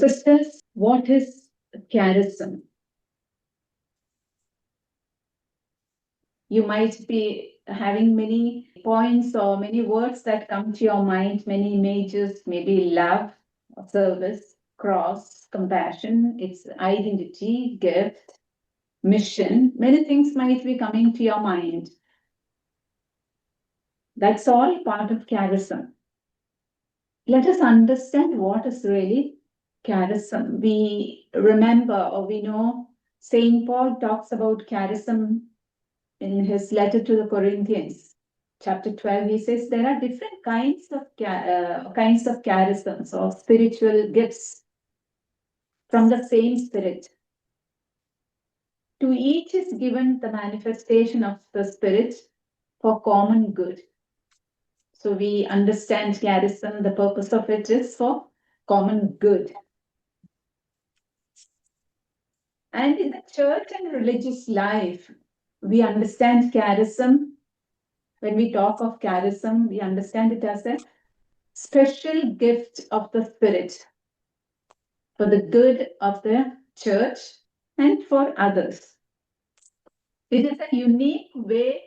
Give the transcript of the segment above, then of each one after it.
sisters, what is charism? You might be having many points or many words that come to your mind, many images, maybe love, service, cross, compassion, its identity, gift, mission. Many things might be coming to your mind. That's all part of charism. Let us understand what is really charism. We remember or we know Saint Paul talks about charism in his letter to the Corinthians, chapter 12. He says there are different kinds of charisms or spiritual gifts from the same Spirit. To each is given the manifestation of the Spirit for common good. So we understand charism, the purpose of it is for common good. And in the church and religious life, we understand charism. When we talk of charism, we understand it as a special gift of the Spirit for the good of the church and for others. It is a unique way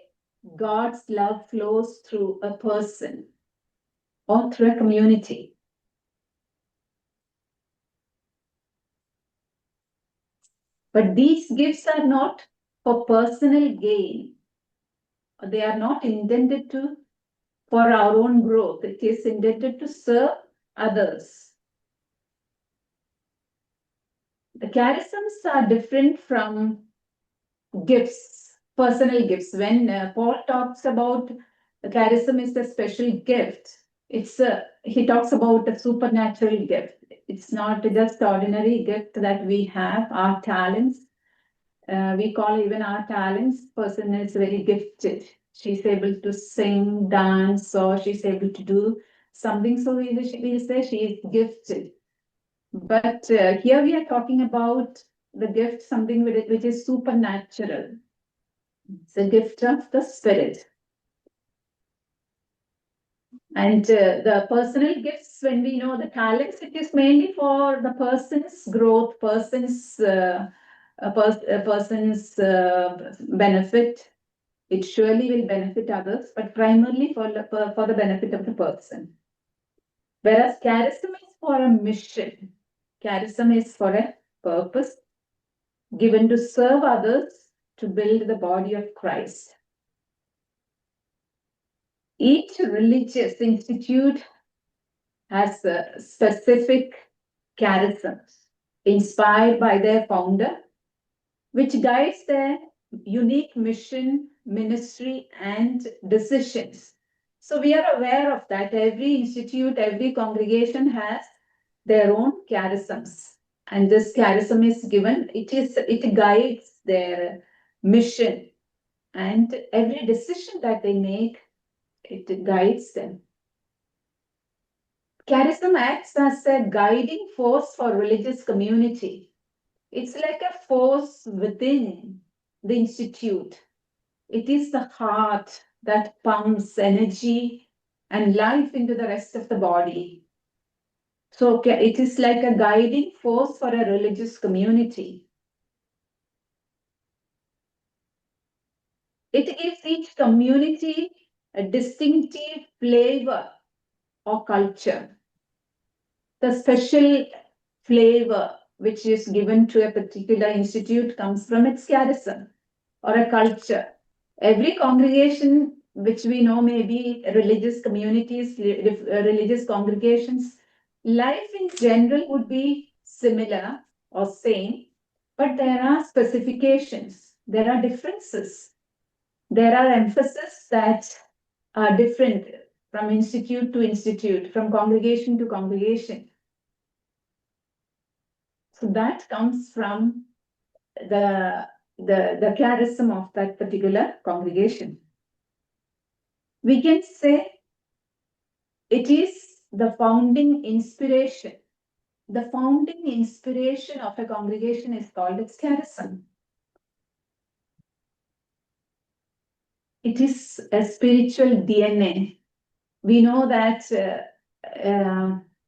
God's love flows through a person or through a community. But these gifts are not for personal gain. They are not intended for our own growth. It is intended to serve others. The charisms are different from gifts, personal gifts. When Paul talks about the charism is a special gift, he talks about a supernatural gift. It's not just ordinary gift that we have, our talents. We call even our talents, person is very gifted. She's able to sing, dance, or she's able to do something. So we say she is gifted. But here we are talking about the gift, something which is supernatural. It's a gift of the Spirit. And the personal gifts, when we know the talents, it is mainly for the person's growth, person's benefit. It surely will benefit others, but primarily for the benefit of the person. Whereas charism is for a mission. Charism is for a purpose given to serve others to build the body of Christ. Each religious institute has a specific charisms inspired by their founder, which guides their unique mission, ministry, and decisions. So we are aware of that. Every institute, every congregation has their own charisms. And this charism is given, it guides their mission. And every decision that they make, it guides them. Charism acts as a guiding force for religious community. It's like a force within the institute. It is the heart that pumps energy and life into the rest of the body. So it is like a guiding force for a religious community. It gives each community a distinctive flavor or culture. The special flavor which is given to a particular institute comes from its charism or a culture. Every congregation which we know may be religious communities, religious congregations, life in general would be similar or same, but there are specifications, there are differences, there are emphases that are different from institute to institute, from congregation to congregation. So that comes from the charism of that particular congregation. We can say it is the founding inspiration. The founding inspiration of a congregation is called its charism. It is a spiritual DNA. We know that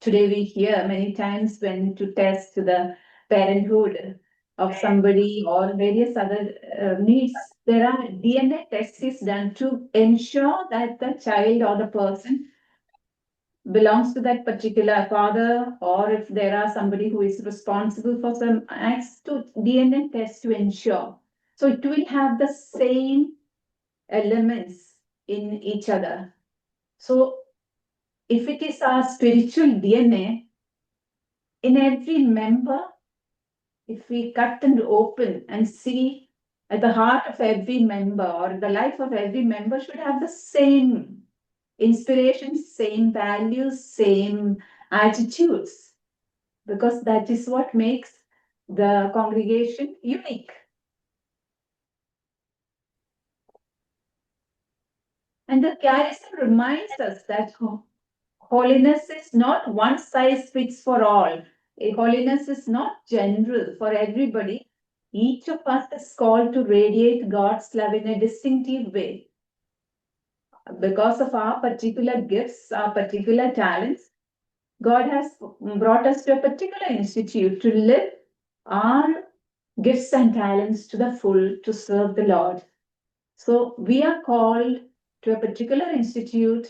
today we hear many times when to test the parenthood of somebody or various other needs, there are DNA tests is done to ensure that the child or the person belongs to that particular father, or if there are somebody who is responsible for some acts, to DNA test to ensure. So it will have the same elements in each other. So if it is our spiritual DNA, in every member, if we cut and open and see at the heart of every member, or the life of every member should have the same inspiration, same values, same attitudes, because that is what makes the congregation unique. And the charism reminds us that holiness is not one size fits for all. Holiness is not general for everybody. Each of us is called to radiate God's love in a distinctive way. Because of our particular gifts, our particular talents, God has brought us to a particular institute to live our gifts and talents to the full to serve the Lord. So we are called to a particular institute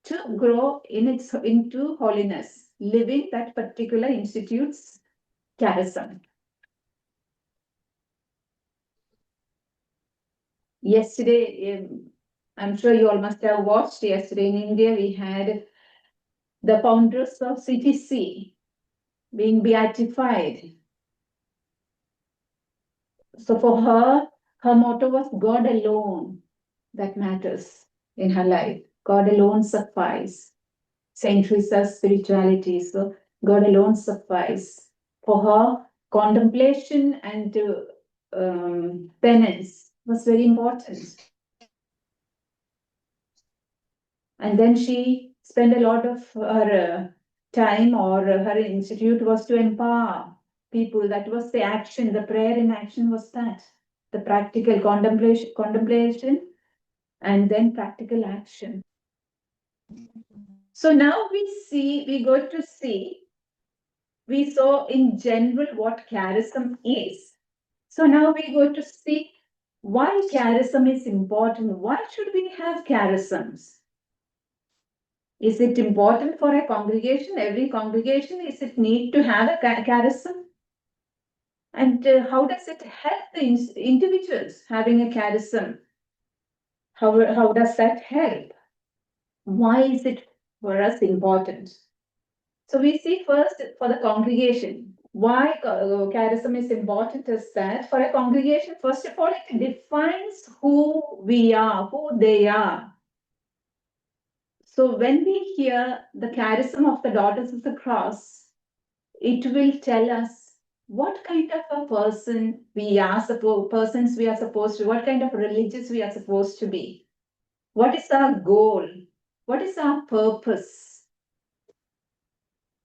to grow into holiness, living that particular institute's charism. Yesterday, I'm sure you all must have watched yesterday in India, we had the founders of CTC being beatified. So for her motto was God alone that matters in her life. God alone suffice. Saint Teresa's spirituality. So God alone suffice. For her, contemplation and penance was very important. And then she spent a lot of her time, or her institute was to empower people. That was the action, the prayer in action was that. The practical contemplation and then practical action. So now we go to see, we saw in general what charism is. So now we go to see why charism is important. Why should we have charisms? Is it important for a congregation? Every congregation, is it need to have a charism? And how does it help the individuals having a charism? How does that help? Why is it for us important? So we see first for the congregation. Why charism is important is that for a congregation, first of all, it defines who we are, who they are. So when we hear the charism of the Daughters of the Cross, it will tell us what kind of a person we are, persons we are supposed to, what kind of religious we are supposed to be. What is our goal? What is our purpose?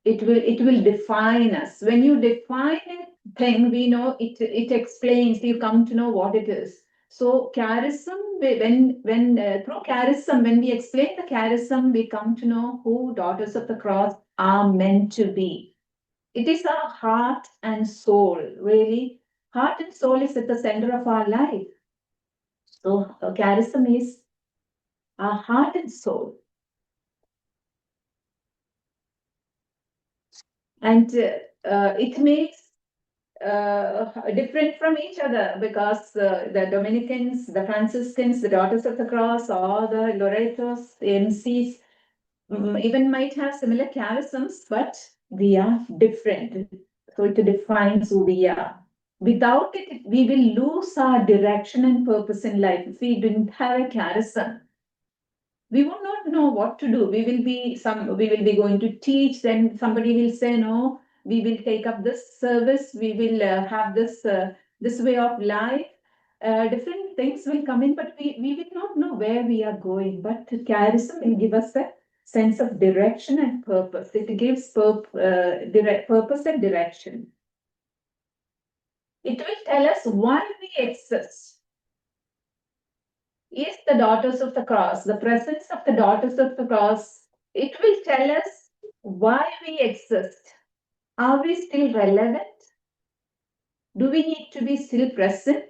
It will define us. When you define a thing, we know it explains, you come to know what it is. So charism, when through charism, when we explain the charism, we come to know who Daughters of the Cross are meant to be. It is our heart and soul, really. Heart and soul is at the center of our life. So charism is our heart and soul. And it makes different from each other, because the Dominicans, the Franciscans, the Daughters of the Cross, or the Loretos, the MCs, even might have similar charisms, but we are different. So it defines who we are. Without it, we will lose our direction and purpose in life. If we didn't have a charism, we will not know what to do. We will be going to teach, then somebody will say, no, we will take up this service, we will have this way of life. Different things will come in, but we will not know where we are going. But charism will give us a sense of direction and purpose. It gives purpose and direction. It will tell us why we exist. Is the Daughters of the Cross, the presence of the Daughters of the Cross, it will tell us why we exist. Are we still relevant? Do we need to be still present?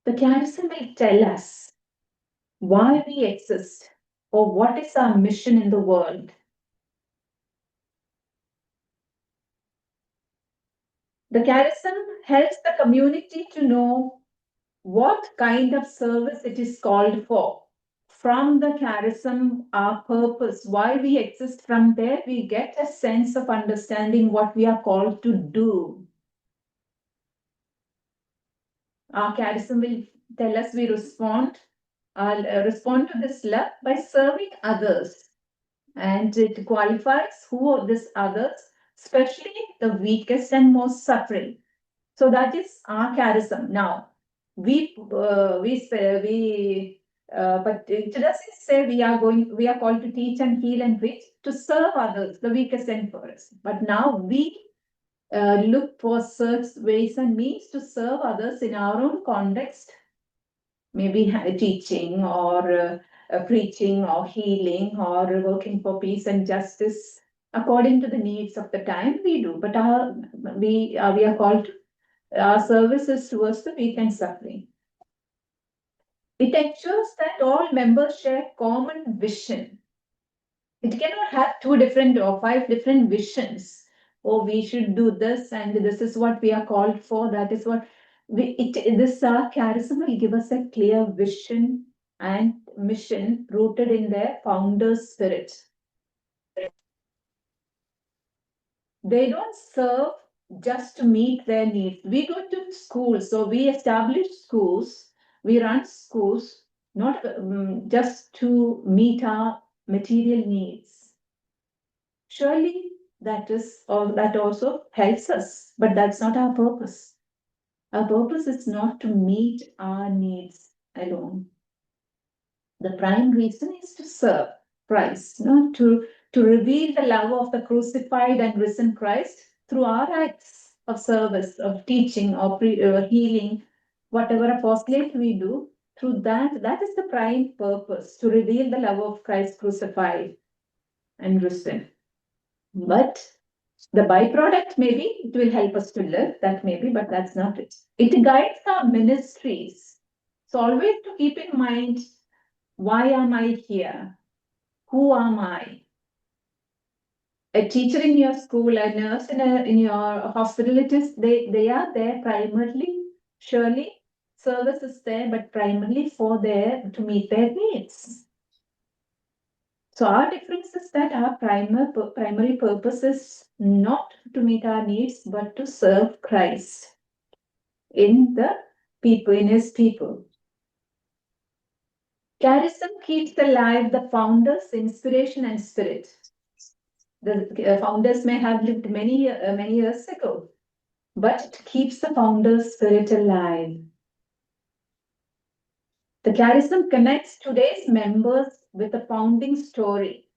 The charism will tell us why we exist or what is our mission in the world. The charism helps the community to know what kind of service it is called for. From the charism, our purpose, why we exist, from there we get a sense of understanding what we are called to do. Our charism will tell us we respond. I'll respond to this love by serving others. And it qualifies who are these others, especially the weakest and most suffering. So that is our charism. Now, but it doesn't say we are called to teach and heal and preach, to serve others, the weakest and poorest. But now we look for such ways and means to serve others in our own context, maybe teaching or preaching or healing or working for peace and justice according to the needs of the time we do. But we are called to our services towards the weak and suffering. It ensures that all members share common vision. It cannot have 2 different or 5 different visions. Oh, we should do this, and this is what we are called for. That is what this charism will give us a clear vision and mission rooted in their founder's spirit. They don't serve just to meet their needs. We go to schools, so we establish schools, we run schools, not just to meet our material needs. Surely that also helps us, but that's not our purpose. Our purpose is not to meet our needs alone. The prime reason is to serve Christ, not to reveal the love of the crucified and risen Christ through our acts of service, of teaching, or healing, whatever apostolate we do. Through that is the prime purpose, to reveal the love of Christ crucified and risen. But the byproduct, maybe it will help us to live, that maybe, but that's not it. It guides our ministries. So always to keep in mind, why am I here? Who am I? A teacher in your school, a nurse in your hospital, they are there primarily, surely service is there, but primarily to meet their needs. So our difference is that our primary purpose is not to meet our needs, but to serve Christ in his people. Charism keeps alive the founder's inspiration and spirit. The founders may have lived many years ago, but it keeps the founder's spirit alive. The charism connects today's members with the founding story.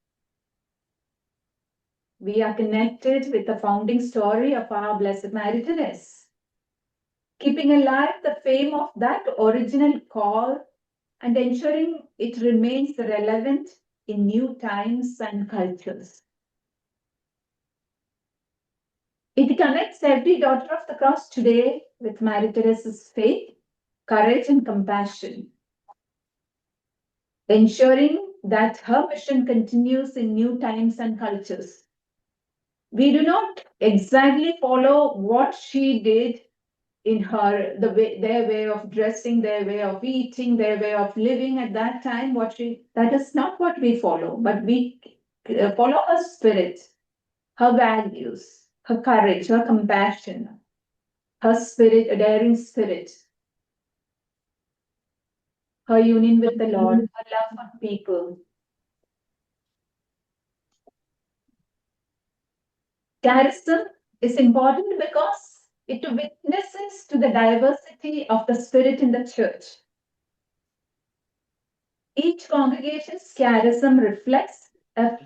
We are connected with the founding story of our Blessed Mary Therese, keeping alive the fame of that original call and ensuring it remains relevant in new times and cultures. It connects every daughter of the cross today with Mary Therese's faith, courage, and compassion, ensuring that her mission continues in new times and cultures. We do not exactly follow what she did in their way of dressing, their way of eating, their way of living at that time. That is not what we follow, but we follow her spirit, her values, her courage, her compassion, her spirit, a daring spirit, her union with the Lord, her love for people. Charism is important because it witnesses to the diversity of the spirit in the church. Each congregation's charism reflects a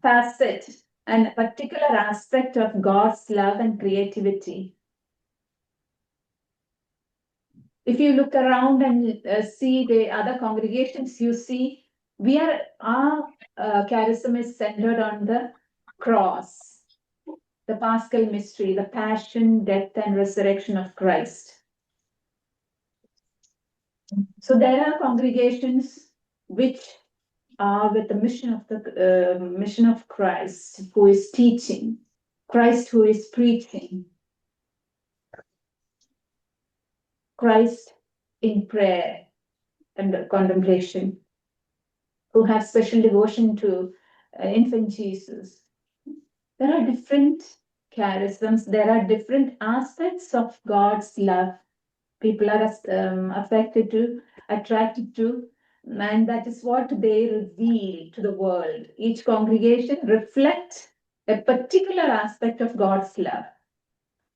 facet and a particular aspect of God's love and creativity. If you look around and see the other congregations, you see our charism is centered on the cross, the Paschal mystery, the passion, death, and resurrection of Christ. So there are congregations which are with the mission of Christ, who is teaching, Christ who is preaching, Christ in prayer and contemplation, who have special devotion to infant Jesus. There are different charisms, there are different aspects of God's love people are affected to, attracted to, and that is what they reveal to the world. Each congregation reflects a particular aspect of God's love.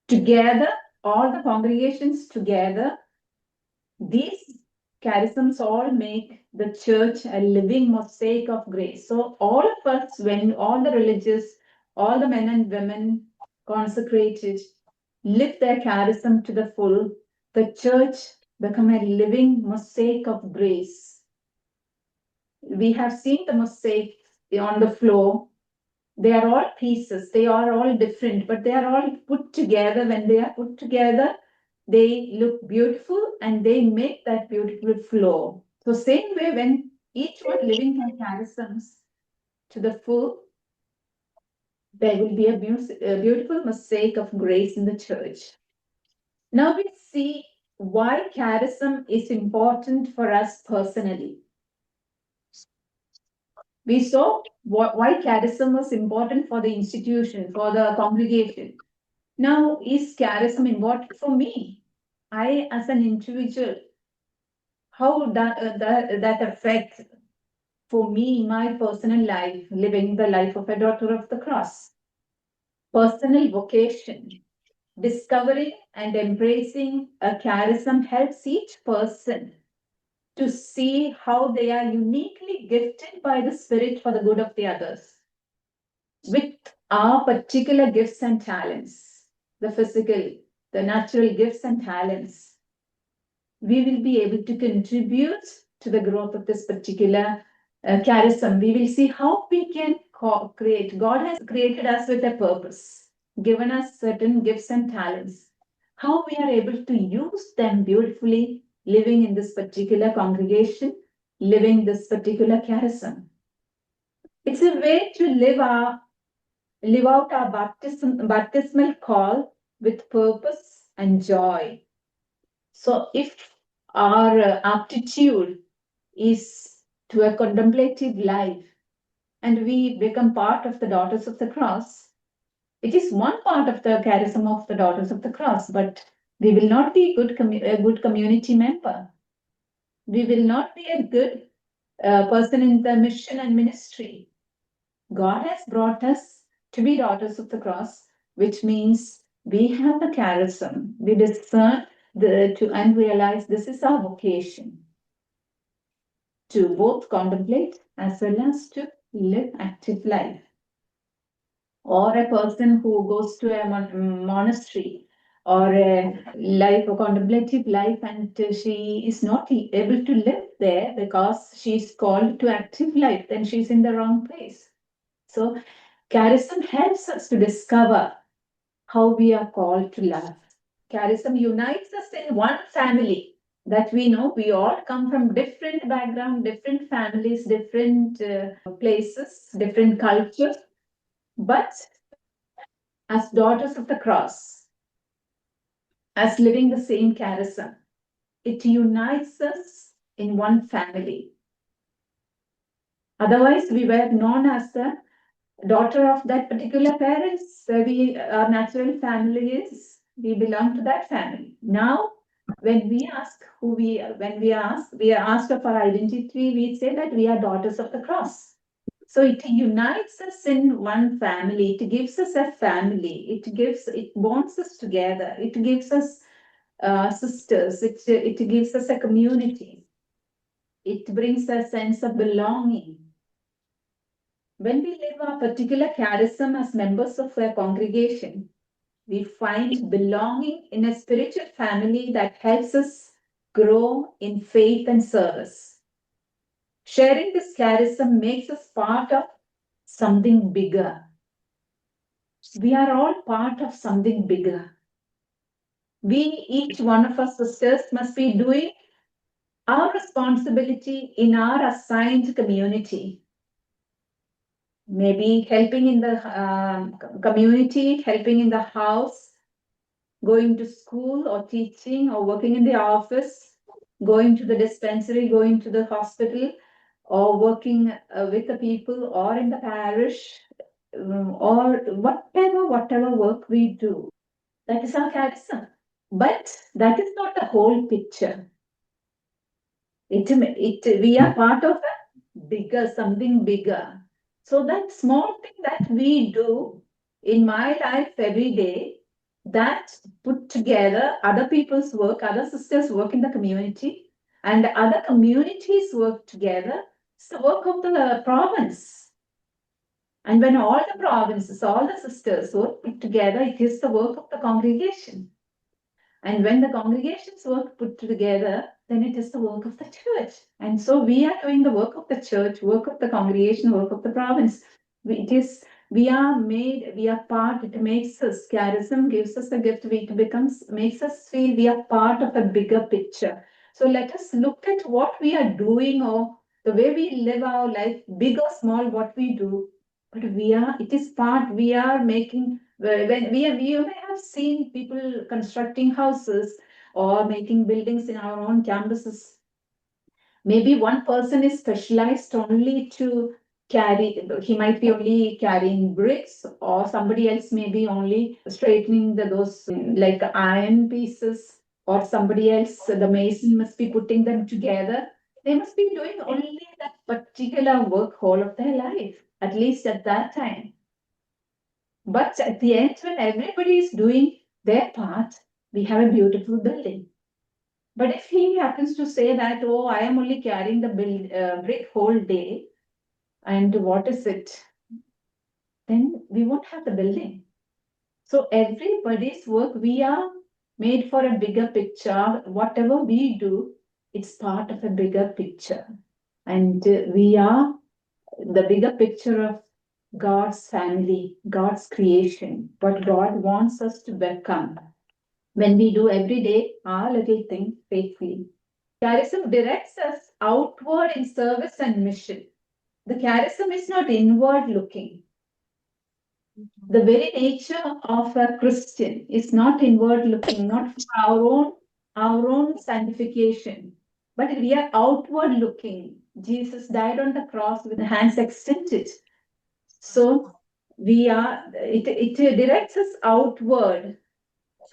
Together, all the congregations together, these charisms all make the church a living mosaic of grace. So all of us, when all the religious, all the men and women consecrated, live their charism to the full, the church become a living mosaic of grace. We have seen the mosaic on the floor. They are all pieces, they are all different, but they are all put together. When they are put together, they look beautiful and they make that beautiful flow. So same way, when each one living their charisms to the full, there will be a beautiful mosaic of grace in the church. Now we see why charism is important for us personally. We saw why charism was important for the institution, for the congregation. Now, is charism important for me? I, as an individual, how that affects for me my personal life, living the life of a daughter of the cross? Personal vocation, discovering and embracing a charism helps each person to see how they are uniquely gifted by the Spirit for the good of the others. With our particular gifts and talents, the physical, the natural gifts and talents, we will be able to contribute to the growth of this particular charism. We will see how we can create. God has created us with a purpose, given us certain gifts and talents. How we are able to use them beautifully, living in this particular congregation, living this particular charism. It's a way to live out our baptismal call with purpose and joy. So if our aptitude is to a contemplative life and we become part of the Daughters of the Cross, it is one part of the charism of the Daughters of the Cross, but we will not be a good community member. We will not be a good person in the mission and ministry. God has brought us to be Daughters of the Cross, which means we have the charism. We discern and realize this is our vocation to both contemplate as well as to live active life. Or a person who goes to a monastery or a contemplative life, and she is not able to live there because she is called to active life, then she's in the wrong place. So charism helps us to discover how we are called to love. Charism unites us in one family that we know. We all come from different background, different families, different places, different cultures, but as daughters of the cross, as living the same charism, it unites us in one family. Otherwise, we were known as the daughter of that particular parents. Our natural family is, we belong to that family. Now, when we ask we are asked of our identity, we say that we are daughters of the cross. So it unites us in one family. It gives us a family. It bonds us together. It gives us sisters. It gives us a community. It brings a sense of belonging. When we live our particular charism as members of a congregation, we find belonging in a spiritual family that helps us grow in faith and service. Sharing this charism makes us part of something bigger. We are all part of something bigger. We, each one of us sisters, must be doing our responsibility in our assigned community. Maybe helping in the community, helping in the house, going to school or teaching or working in the office, going to the dispensary, going to the hospital, or working with the people or in the parish, or whatever work we do. That is our charism. But that is not the whole picture. We are part of a bigger, something bigger. So that small thing that we do in my life every day, that put together other people's work, other sisters work in the community, and other communities work together. It's the work of the province. And when all the provinces, all the sisters work put together, it is the work of the congregation. And when the congregations work put together, then it is the work of the church. And so we are doing the work of the church, work of the congregation, work of the province. We are part, it makes us, charism gives us the gift, makes us feel we are part of a bigger picture. So let us look at what we are doing or the way we live our life, big or small, what we do. But it is part, we are making, when you may have seen people constructing houses or making buildings in our own campuses. Maybe one person is specialized only to carry, he might be only carrying bricks, or somebody else may be only straightening those like iron pieces, or somebody else, the mason must be putting them together. They must be doing only that particular work whole of their life, at least at that time. But at the end, when everybody is doing their part, we have a beautiful building. But if he happens to say that, oh, I am only carrying the brick whole day, and what is it? Then we won't have the building. So everybody's work, we are made for a bigger picture. Whatever we do, it's part of a bigger picture. And we are the bigger picture of God's family, God's creation, what God wants us to become when we do every day our little thing faithfully. Charism directs us outward in service and mission. The charism is not inward looking. The very nature of a Christian is not inward looking, not for our own sanctification, but we are outward looking. Jesus died on the cross with the hands extended. So it directs us outward.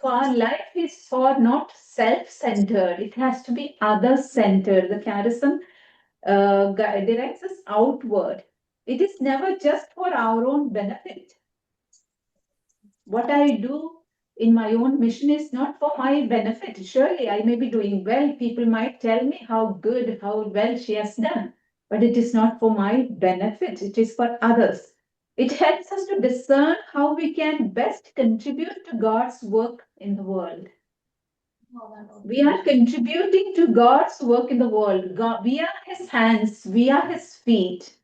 So our life is for not self-centered. It has to be other-centered. The charism directs us outward. It is never just for our own benefit. What I do in my own mission is not for my benefit. Surely I may be doing well. People might tell me how good, how well she has done. But it is not for my benefit. It is for others. It helps us to discern how we can best contribute to God's work in the world. We are contributing to God's work in the world. We are His hands, we are His feet.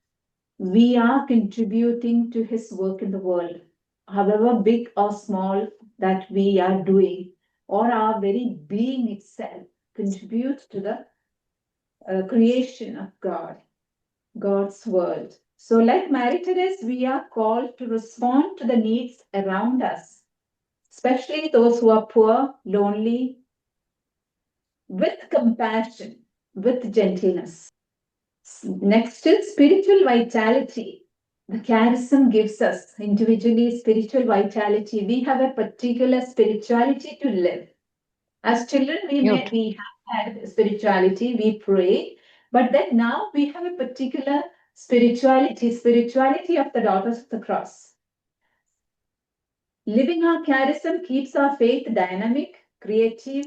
We are contributing to His work in the world, however big or small that we are doing, or our very being itself contributes to the creation of God, God's world. So, like Mary Therese, we are called to respond to the needs around us, especially those who are poor, lonely, with compassion, with gentleness. Next is spiritual vitality. The charism gives us individually spiritual vitality. We have a particular spirituality to live. As children, we have had spirituality, we pray, but then now we have a particular spirituality of the daughters of the cross. Living our charism keeps our faith dynamic, creative,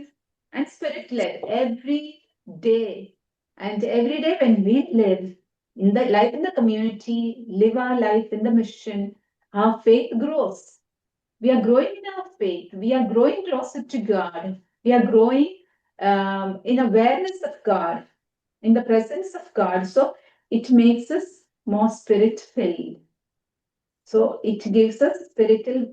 and spirit-led every day. And every day when we live in the life in the community, live our life in the mission, our faith grows. We are growing in our faith. We are growing closer to God. We are growing in awareness of God, in the presence of God. So it makes us more spirit-filled. So it gives us spiritual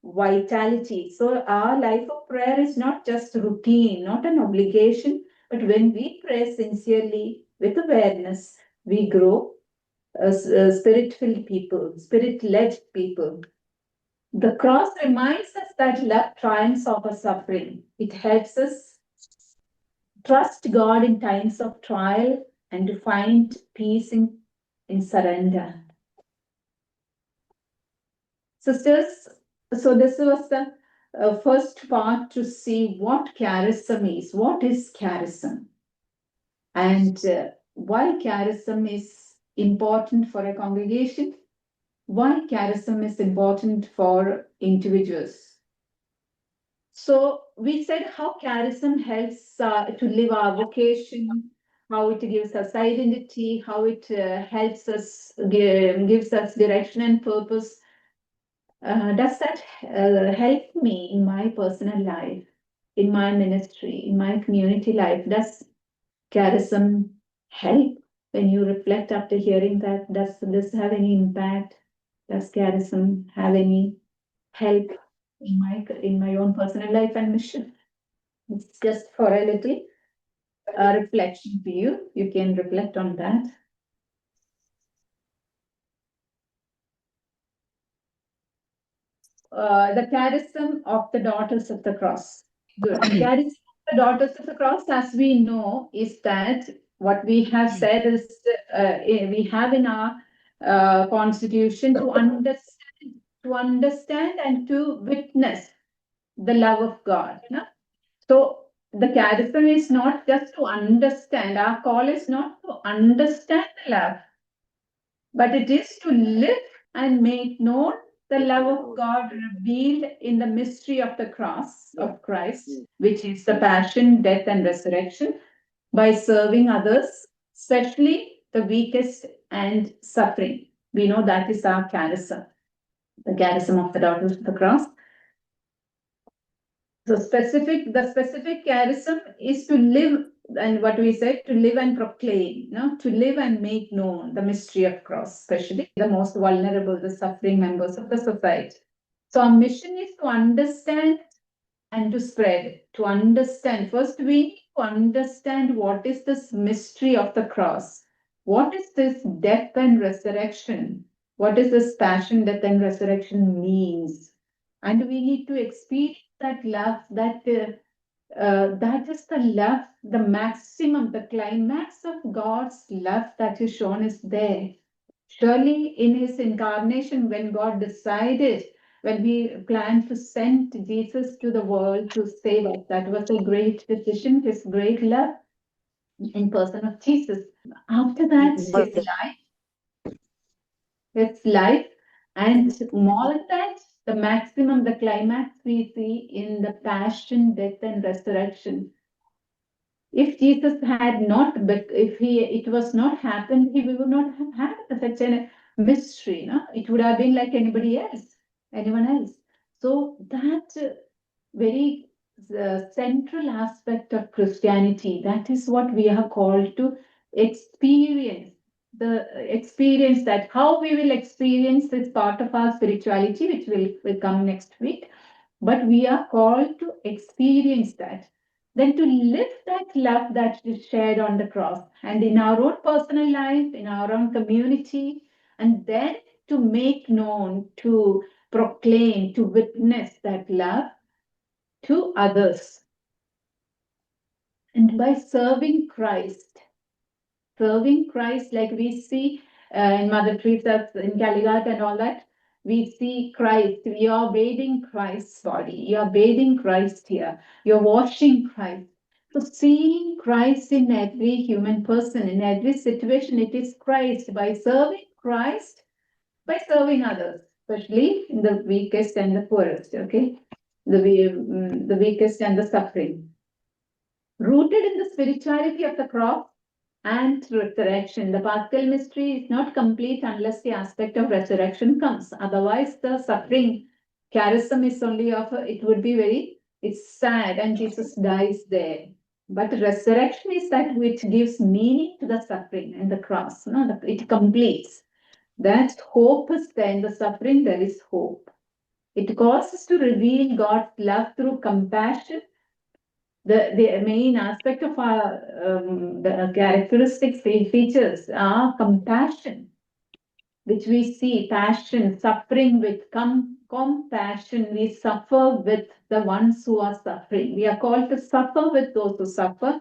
vitality. So our life of prayer is not just routine, not an obligation, but when we pray sincerely with awareness, we grow as spirit-filled people, spirit-led people. The cross reminds us that love triumphs over suffering. It helps us trust God in times of trial and to find peace in surrender. Sisters, so this was the first part to see what charism is. What is charism? And why charism is important for a congregation? Why charism is important for individuals? So we said how charism helps to live our vocation, how it gives us identity, how it helps us, gives us direction and purpose. Does that help me in my personal life, in my ministry, in my community life? Does charism help? When you reflect after hearing that, does this have any impact? Does charism have any help in my own personal life and mission? It's just for a little reflection for you. You can reflect on that. The charism of the daughters of the cross. Good. Charism of the daughters of the cross, as we know, is that what we have said is we have in our constitution to understand and to witness the love of God. No? So the charism is not just to understand. Our call is not to understand the love, but it is to live and make known the love of God revealed in the mystery of the cross of Christ, which is the passion, death, and resurrection, by serving others, especially the weakest and suffering. We know that is our charism, the charism of the daughters of the cross. So the specific charism is to live, and what we said, to live and proclaim, no? To live and make known the mystery of cross, especially the most vulnerable, the suffering members of the society. So our mission is to understand and to spread, to understand. First, we need to understand what is this mystery of the cross. What is this death and resurrection? What is this passion, death, and resurrection means? And we need to experience that love, that is the love, the maximum, the climax of God's love that is shown is there. Surely in his incarnation, when God decided, when he planned to send Jesus to the world to save us, that was a great decision, his great love in person of Jesus. After that, his life, and more than that, the maximum, the climax we see in the passion, death, and resurrection. If Jesus had not, but if it was not happened, he would not have had such a mystery. No? It would have been like anybody else, anyone else. So that very central aspect of Christianity, that is what we are called to experience. The experience that how we will experience this part of our spirituality, which will come next week. But we are called to experience that, then to live that love that is shared on the cross and in our own personal life, in our own community, and then to make known, to proclaim, to witness that love to others. And by serving Christ, like we see in Mother Teresa, in Calcutta and all that, we see Christ. We are bathing Christ's body. You are bathing Christ here. You're washing Christ. So seeing Christ in every human person, in every situation, it is Christ. By serving Christ, by serving others, especially in the weakest and the poorest, okay? The weakest and the suffering. Rooted in the spirituality of the cross and resurrection. The Paschal mystery is not complete unless the aspect of resurrection comes. Otherwise, the suffering charism is only of it would be it's sad and Jesus dies there. But resurrection is that which gives meaning to the suffering and the cross. No, it completes. That hope is there. In the suffering, there is hope. It calls us to reveal God's love through compassion. The main aspect of our the characteristics, features are compassion, which we see, passion, suffering with compassion. We suffer with the ones who are suffering. We are called to suffer with those who suffer,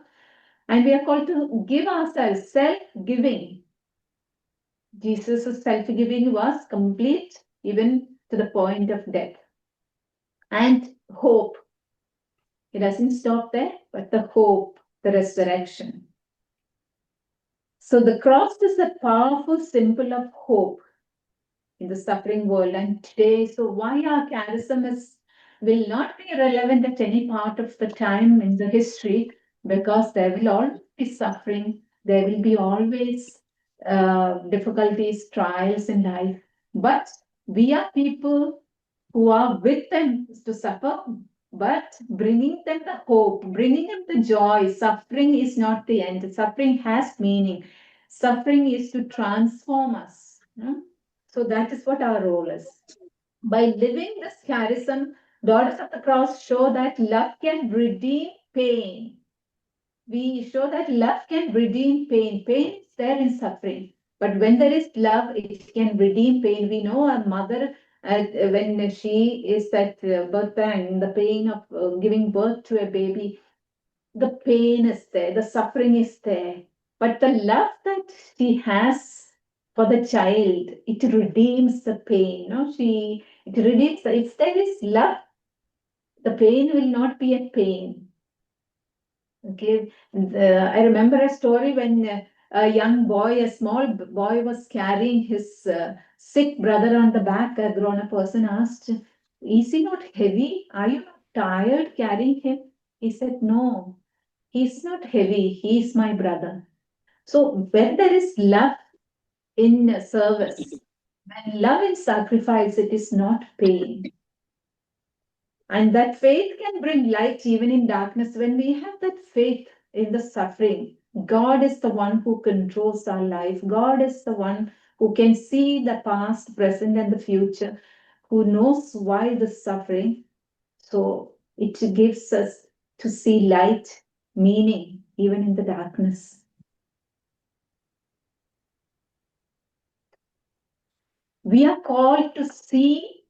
and we are called to give ourselves, self-giving. Jesus' self-giving was complete even to the point of death. And hope. It doesn't stop there, but the hope, the resurrection. So the cross is a powerful symbol of hope in the suffering world. And today, so why our charism will not be relevant at any part of the time in the history, because there will always be suffering, there will be always difficulties, trials in life. But we are people who are with them to suffer, but bringing them the hope, bringing them the joy. Suffering is not the end. Suffering has meaning. Suffering is to transform us. So that is what our role is. By living this charism, daughters of the cross show that love can redeem pain. We show that love can redeem pain. Pain is there in suffering. But when there is love, it can redeem pain. We know a mother, when she is at birth time, the pain of giving birth to a baby, the pain is there, the suffering is there. But the love that she has for the child, it redeems the pain. No, it redeems. If there is love, the pain will not be a pain. Okay, I remember a story when a young boy, a small boy, was carrying his sick brother on the back. A grown-up person asked, "Is he not heavy? Are you not tired carrying him?" He said, "No, he's not heavy. He's my brother." So when there is love in service, when love in sacrifice, it is not pain. And that faith can bring light even in darkness. When we have that faith in the suffering, God is the one who controls our life. God is the one who can see the past, present, and the future, who knows why the suffering. So it gives us to see light, meaning, even in the darkness. We are called to see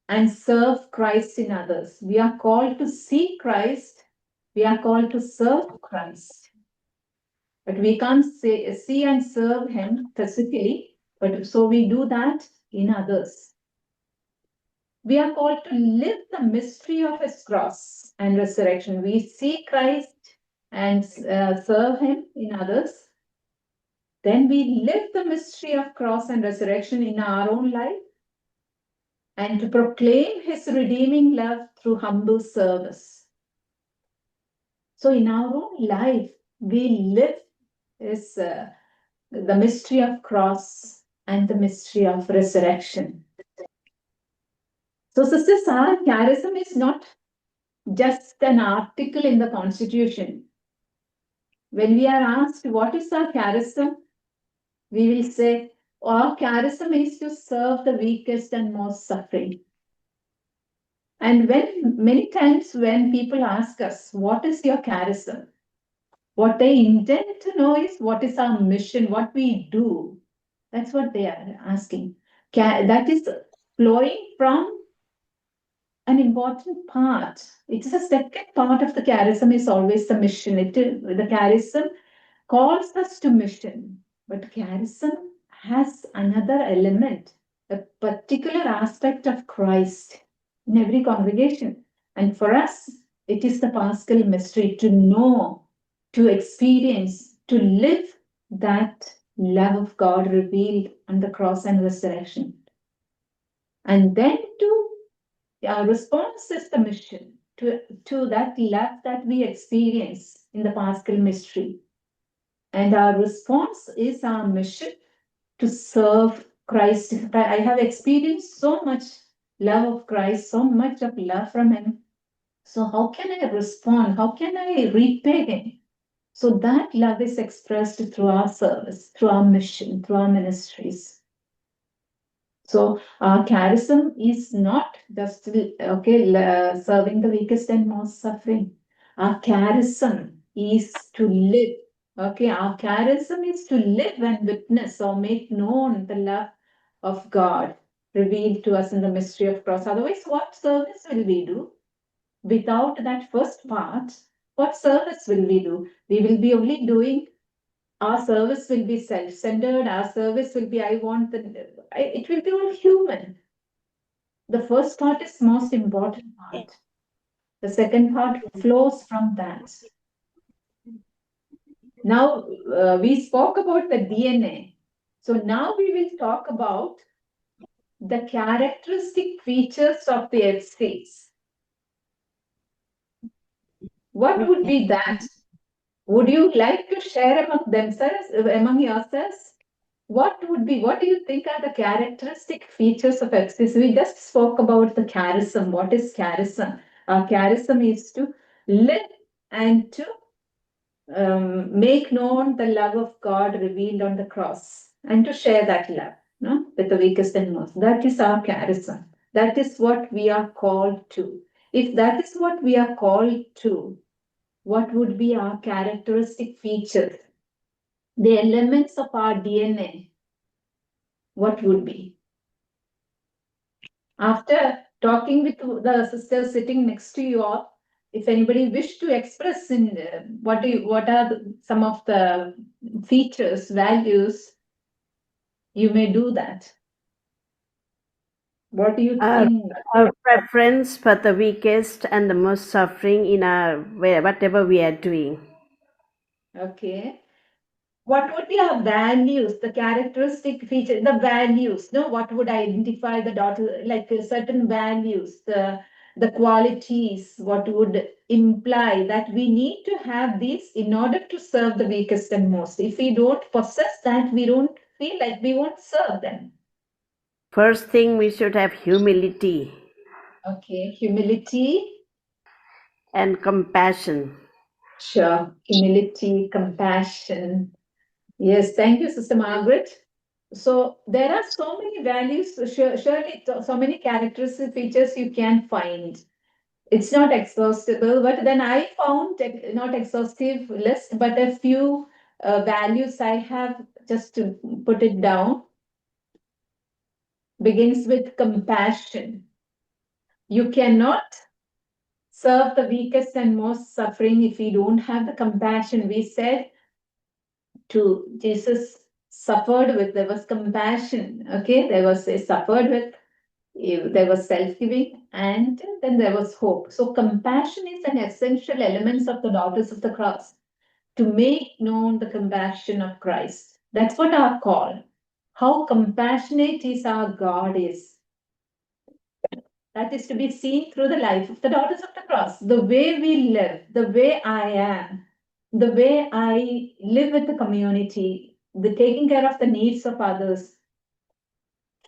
and serve Christ in others. We are called to see Christ. We are called to serve Christ. But we can't see and serve Him physically, but so we do that in others. We are called to live the mystery of His cross and resurrection. We see Christ and serve Him in others. Then we live the mystery of cross and resurrection in our own life, and to proclaim His redeeming love through humble service. So in our own life, we live the mystery of cross and the mystery of resurrection. So sisters, our charism is not just an article in the Constitution. When we are asked what is our charism, we will say our charism is to serve the weakest and most suffering. And many times when people ask us, what is your charism? What they intend to know is what is our mission, what we do. That's what they are asking. That is flowing from an important part. It is a second part of the charism is always the mission. The charism calls us to mission, but charism has another element, a particular aspect of Christ in every congregation. And for us, it is the Paschal mystery to know, to experience, to live that love of God revealed on the cross and resurrection. And then our response is the mission to that love that we experience in the Paschal mystery. And our response is our mission to serve Christ. I have experienced so much love of Christ, so much of love from Him. So how can I respond? How can I repay Him? So that love is expressed through our service, through our mission, through our ministries. So charism is not just serving the weakest and most suffering. Our charism is to live. Okay, our charism is to live and witness or make known the love of God revealed to us in the mystery of cross. Otherwise, what service will we do? Without that first part, what service will we do? We will be only doing, our service will be self-centered, our service will be, I want the, it will be all human. The first part is most important part. The second part flows from that. Now, we spoke about the DNA. So now we will talk about the characteristic features of the FCs. What would be that? Would you like to share among yourselves? What do you think are the characteristic features of FCs? We just spoke about the charism. What is charism? Charism is to live and to make known the love of God revealed on the cross and to share that love, no, with the weakest and most. That is our charism. That is what we are called to. If that is what we are called to, what would be our characteristic features? The elements of our DNA, what would be? After talking with the sisters sitting next to you all, if anybody wish to express in what are some of the features, values, you may do that. What do you think? Our preference for the weakest and the most suffering in our whatever we are doing. Okay. What would be our values, the characteristic feature, the values? No, what would identify the daughter, like certain values, the qualities, what would imply that we need to have these in order to serve the weakest and most. If we don't possess that, we don't feel like we won't serve them. First thing, we should have humility Okay, humility. and compassion. Sure, humility, compassion. Yes, thank you, Sister Margaret. So there are so many values, surely so many characteristic features you can find. It's not exhaustible, but then I found not exhaustive list, but a few values I have just to put it down. Begins with compassion. You cannot serve the weakest and most suffering if you don't have the compassion. We said to Jesus suffered with, there was compassion. Okay, there was a suffered with, there was self-giving, and then there was hope. So compassion is an essential element of the daughters of the cross to make known the compassion of Christ. That's what our call. How compassionate is our God is. That is to be seen through the life of the daughters of the cross. The way we live, the way I am, the way I live with the community, the taking care of the needs of others,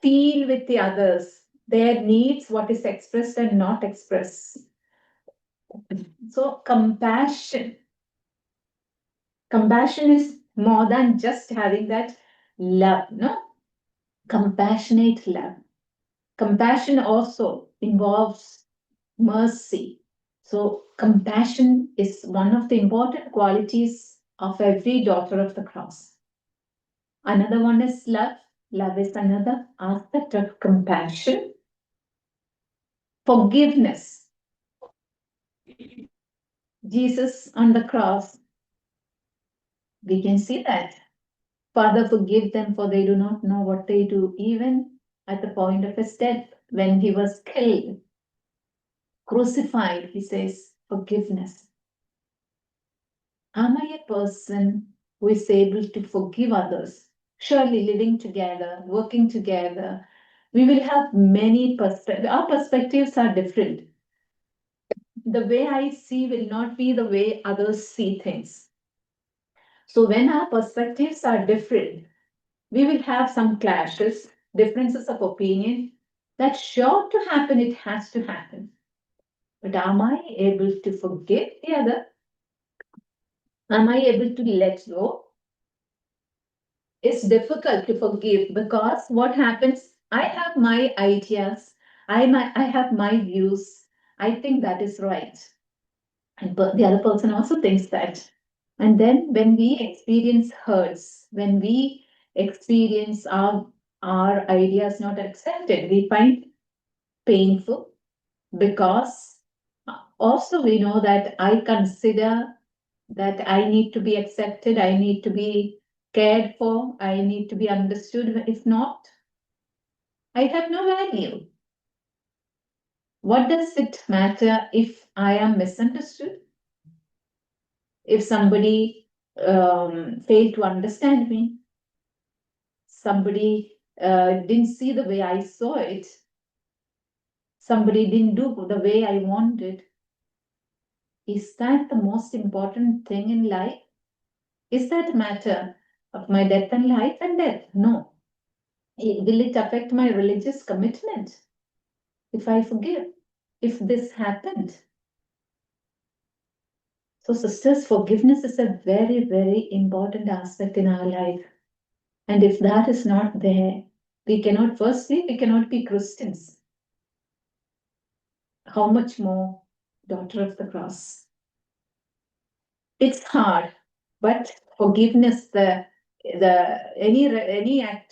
feel with the others, their needs, what is expressed and not expressed. So compassion. Compassion is more than just having that love, no? Compassionate love. Compassion also involves mercy. So compassion is one of the important qualities of every daughter of the cross. Another one is love. Love is another aspect of compassion. Forgiveness. Jesus on the cross, we can see that. Father, forgive them, for they do not know what they do. Even at the point of his death, when he was killed, crucified, he says, forgiveness. Am I a person who is able to forgive others? Surely living together, working together, we will have many perspectives. Our perspectives are different. The way I see will not be the way others see things. So when our perspectives are different, we will have some clashes, differences of opinion. That's sure to happen, it has to happen. But am I able to forgive the other? Am I able to let go? It's difficult to forgive because what happens? I have my ideas. I have my views. I think that is right. But the other person also thinks that. And then when we experience hurts, when we experience our ideas not accepted, we find painful, because also we know that I consider that I need to be accepted, I need to be cared for, I need to be understood. If not, I have no value. What does it matter if I am misunderstood? If somebody failed to understand me, somebody didn't see the way I saw it, somebody didn't do the way I wanted, is that the most important thing in life? Is that a matter of my death and life and death? No. Will it affect my religious commitment if I forgive? If this happened? So, sisters, forgiveness is a very, very important aspect in our life. And if that is not there, firstly, we cannot be Christians. How much more daughter of the cross? It's hard, but forgiveness,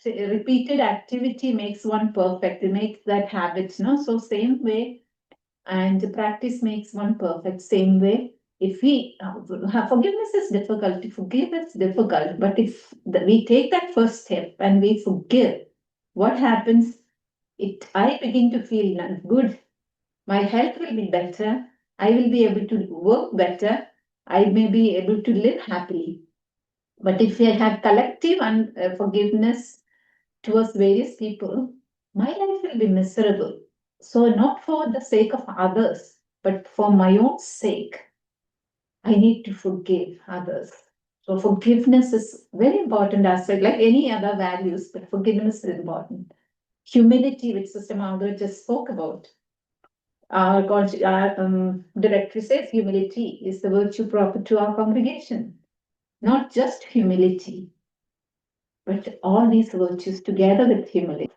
repeated activity makes one perfect. It makes that habit, no? So same way, and practice makes one perfect. Same way, if we forgiveness is difficult, to forgive is difficult, but if we take that first step and we forgive, what happens? I begin to feel good. My health will be better. I will be able to work better. I may be able to live happily. But if I have collective forgiveness towards various people, my life will be miserable. So, not for the sake of others, but for my own sake, I need to forgive others. So, forgiveness is very important aspect, like any other values, but forgiveness is important. Humility, which Sister Margaret just spoke about. Our directory says humility is the virtue proper to our congregation. Not just humility, but all these virtues together with humility.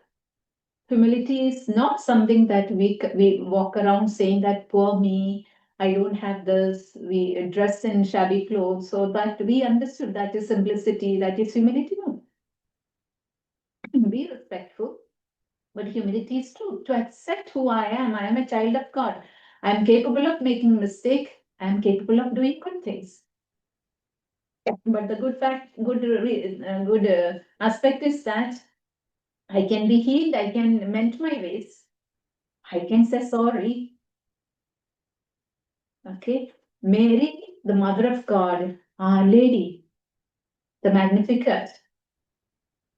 Humility is not something that we walk around saying that poor me, I don't have this, we dress in shabby clothes, so that we understood that is simplicity, that is humility. No. Be respectful, but humility is true. To accept who I am a child of God. I am capable of making mistake. I am capable of doing good things. But the good aspect is that I can be healed. I can mend my ways. I can say sorry. Okay, Mary, the Mother of God, Our Lady, the Magnificat,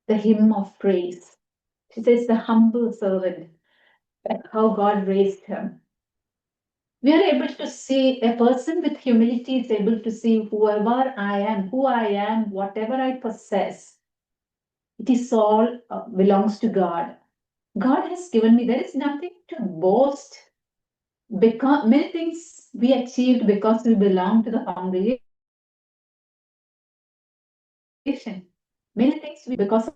the hymn of praise. She says the humble servant, how God raised him. We are able to see a person with humility is able to see whoever I am, who I am, whatever I possess. It is all belongs to God. God has given me. There is nothing to boast. Because many things we achieved because we belong to the congregation. Many things we because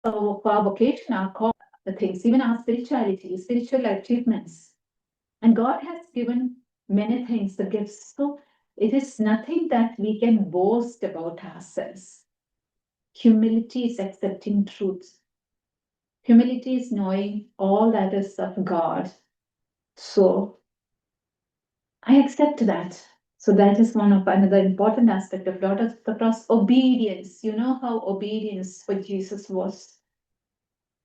of our vocation, our call, the things, even our spirituality, spiritual achievements. And God has given many things, the gifts. So it is nothing that we can boast about ourselves. Humility is accepting truth. Humility is knowing all that is of God. So I accept that. So that is one of another important aspect of daughters of the cross. Obedience. You know how obedience for Jesus was.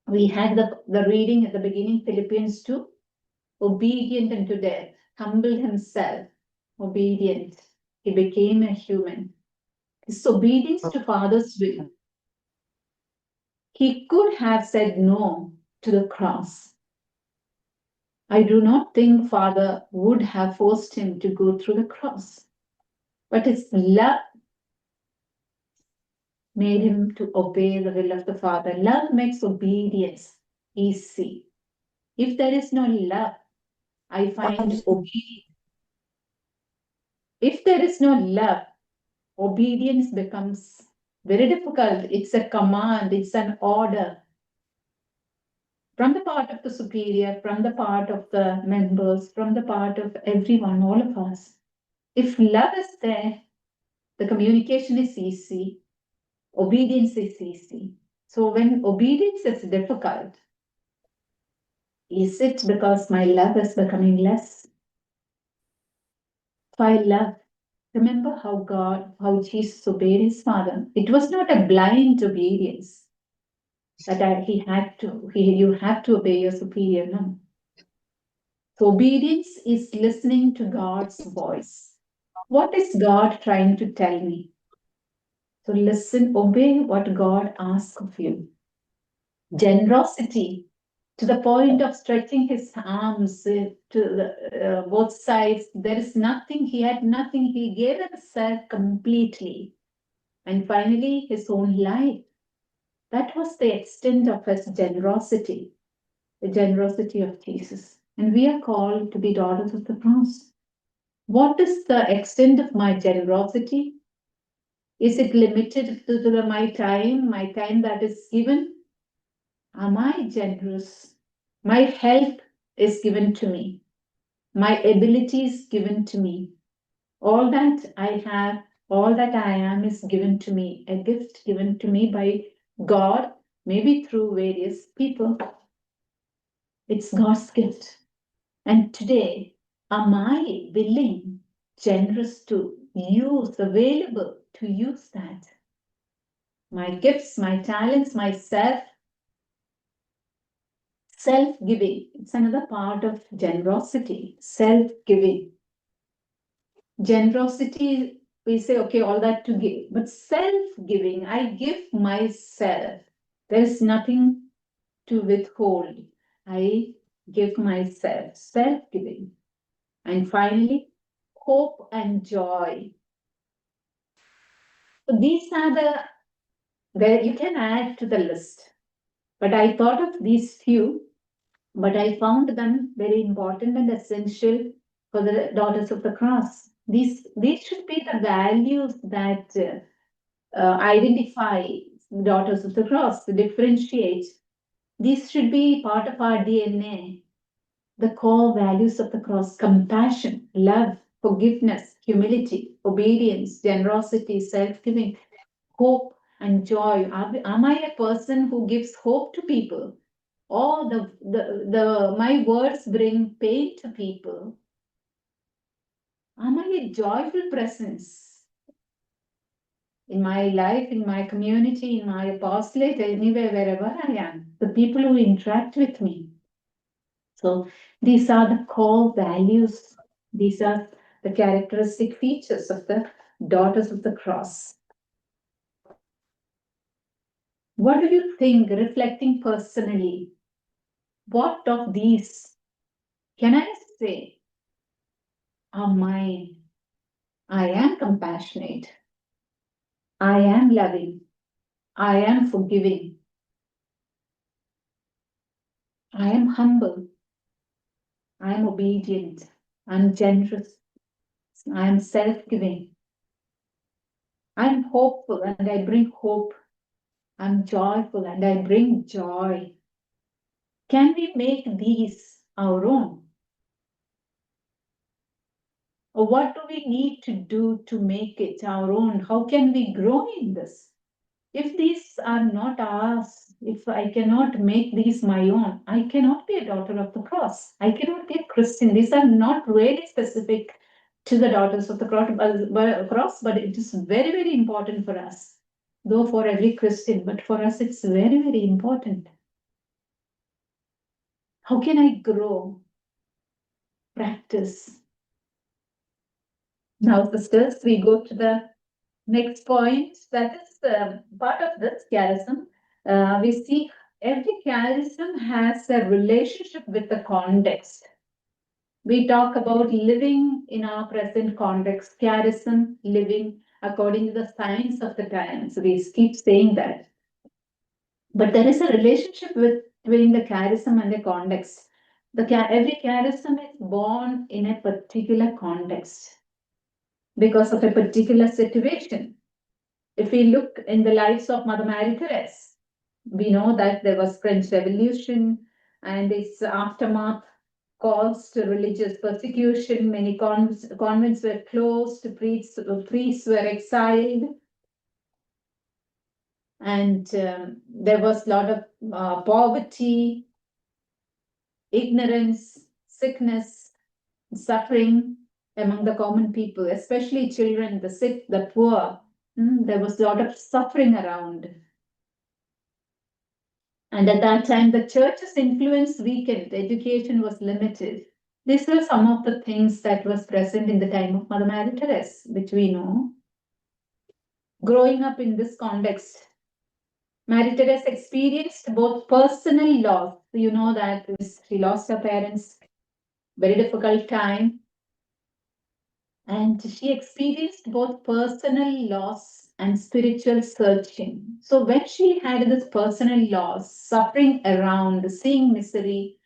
We had the reading at the beginning, Philippians 2. Obedient unto death, humbled himself, obedient. He became a human. His obedience to Father's will. He could have said no to the cross. I do not think Father would have forced him to go through the cross. But his love made him to obey the will of the Father. Love makes obedience easy. If there is no love, I find obedience. If there is no love, obedience becomes Very difficult. It's a command, it's an order from the part of the superior, from the part of the members, from the part of everyone, all of us. If love is there, the communication is easy, obedience is easy. So when obedience is difficult, is it because my love is becoming less? If I love, remember how Jesus obeyed his Father. It was not a blind obedience that you have to obey your superior. No. So obedience is listening to God's voice. What is God trying to tell me? So listen, obey what God asks of you. Generosity to the point of stretching his arms to both sides. There is nothing, he had nothing. He gave himself completely. And finally, his own life. That was the extent of his generosity, the generosity of Jesus. And we are called to be daughters of the cross. What is the extent of my generosity? Is it limited to my time that is given? Am I generous? My health is given to me. My ability is given to me. All that I have, all that I am is given to me, a gift given to me by God, maybe through various people. It's God's gift. And today, am I willing, generous to use, available to use that? My gifts, my talents, my self-giving. It's another part of generosity, self-giving. Generosity, we say, okay, all that to give, but self-giving, I give myself. There is nothing to withhold. I give myself, self-giving. And finally, hope and joy. So these are the you can add to the list. But I thought of these few, but I found them very important and essential for the daughters of the cross. These should be the values that identify daughters of the cross, to differentiate. These should be part of our DNA. The core values of the cross: compassion, love, forgiveness, humility, obedience, generosity, self giving, hope, and joy. Am I a person who gives hope to people? Or my words bring pain to people? Am I a joyful presence in my life, in my community, in my apostolate, anywhere, wherever I am? The people who interact with me. So these are the core values. These are the characteristic features of the daughters of the cross. What do you think, reflecting personally? What of these can I say are mine? I am compassionate. I am loving. I am forgiving. I am humble. I am obedient. I am generous. I am self giving. I am hopeful and I bring hope. I am joyful and I bring joy. Can we make these our own? Or what do we need to do to make it our own? How can we grow in this? If these are not ours, if I cannot make these my own, I cannot be a daughter of the cross. I cannot be a Christian. These are not really specific to the daughters of the cross, but it is very, very important for us. Though for every Christian, but for us, it's very, very important. How can I grow? Practice. Now, sisters, we go to the next point. That is part of this charism. We see every charism has a relationship with the context. We talk about living in our present context, charism, living according to the signs of the times. We keep saying that. But there is a relationship between the charism and the context. Every charism is born in a particular context because of a particular situation. if we look in the lives of Mother Mary Therese, we know that there was French Revolution and its aftermath caused religious persecution. Many convents were closed, priests were exiled, and there was a lot of poverty, ignorance, sickness, suffering among the common people, especially children, the sick, the poor. There was a lot of suffering around. And at that time, the church's influence weakened, education was limited. These were some of the things that was present in the time of Mother Mary Therese, which we know. Growing up in this context, Mary Therese experienced both personal loss. You know that she lost her parents, very difficult time, and she experienced both personal loss and spiritual searching. So when she had this personal loss, suffering around, seeing misery,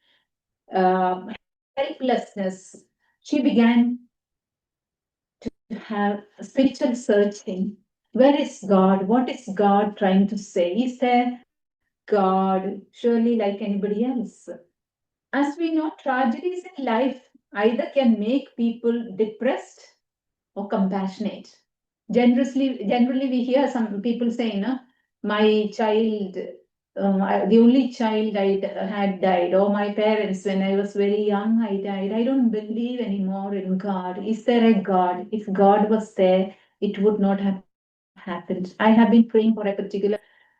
helplessness, she began to have a spiritual searching. Where is God? What is God trying to say? Is there God? Surely like anybody else. As we know, tragedies in life either can make people depressed or compassionate. Generally, we hear some people saying, no, my child, the only child I had died, or my parents, when I was very young, I died. I don't believe anymore in God. Is there a God? If God was there, it would not have happened. I have been praying for a particular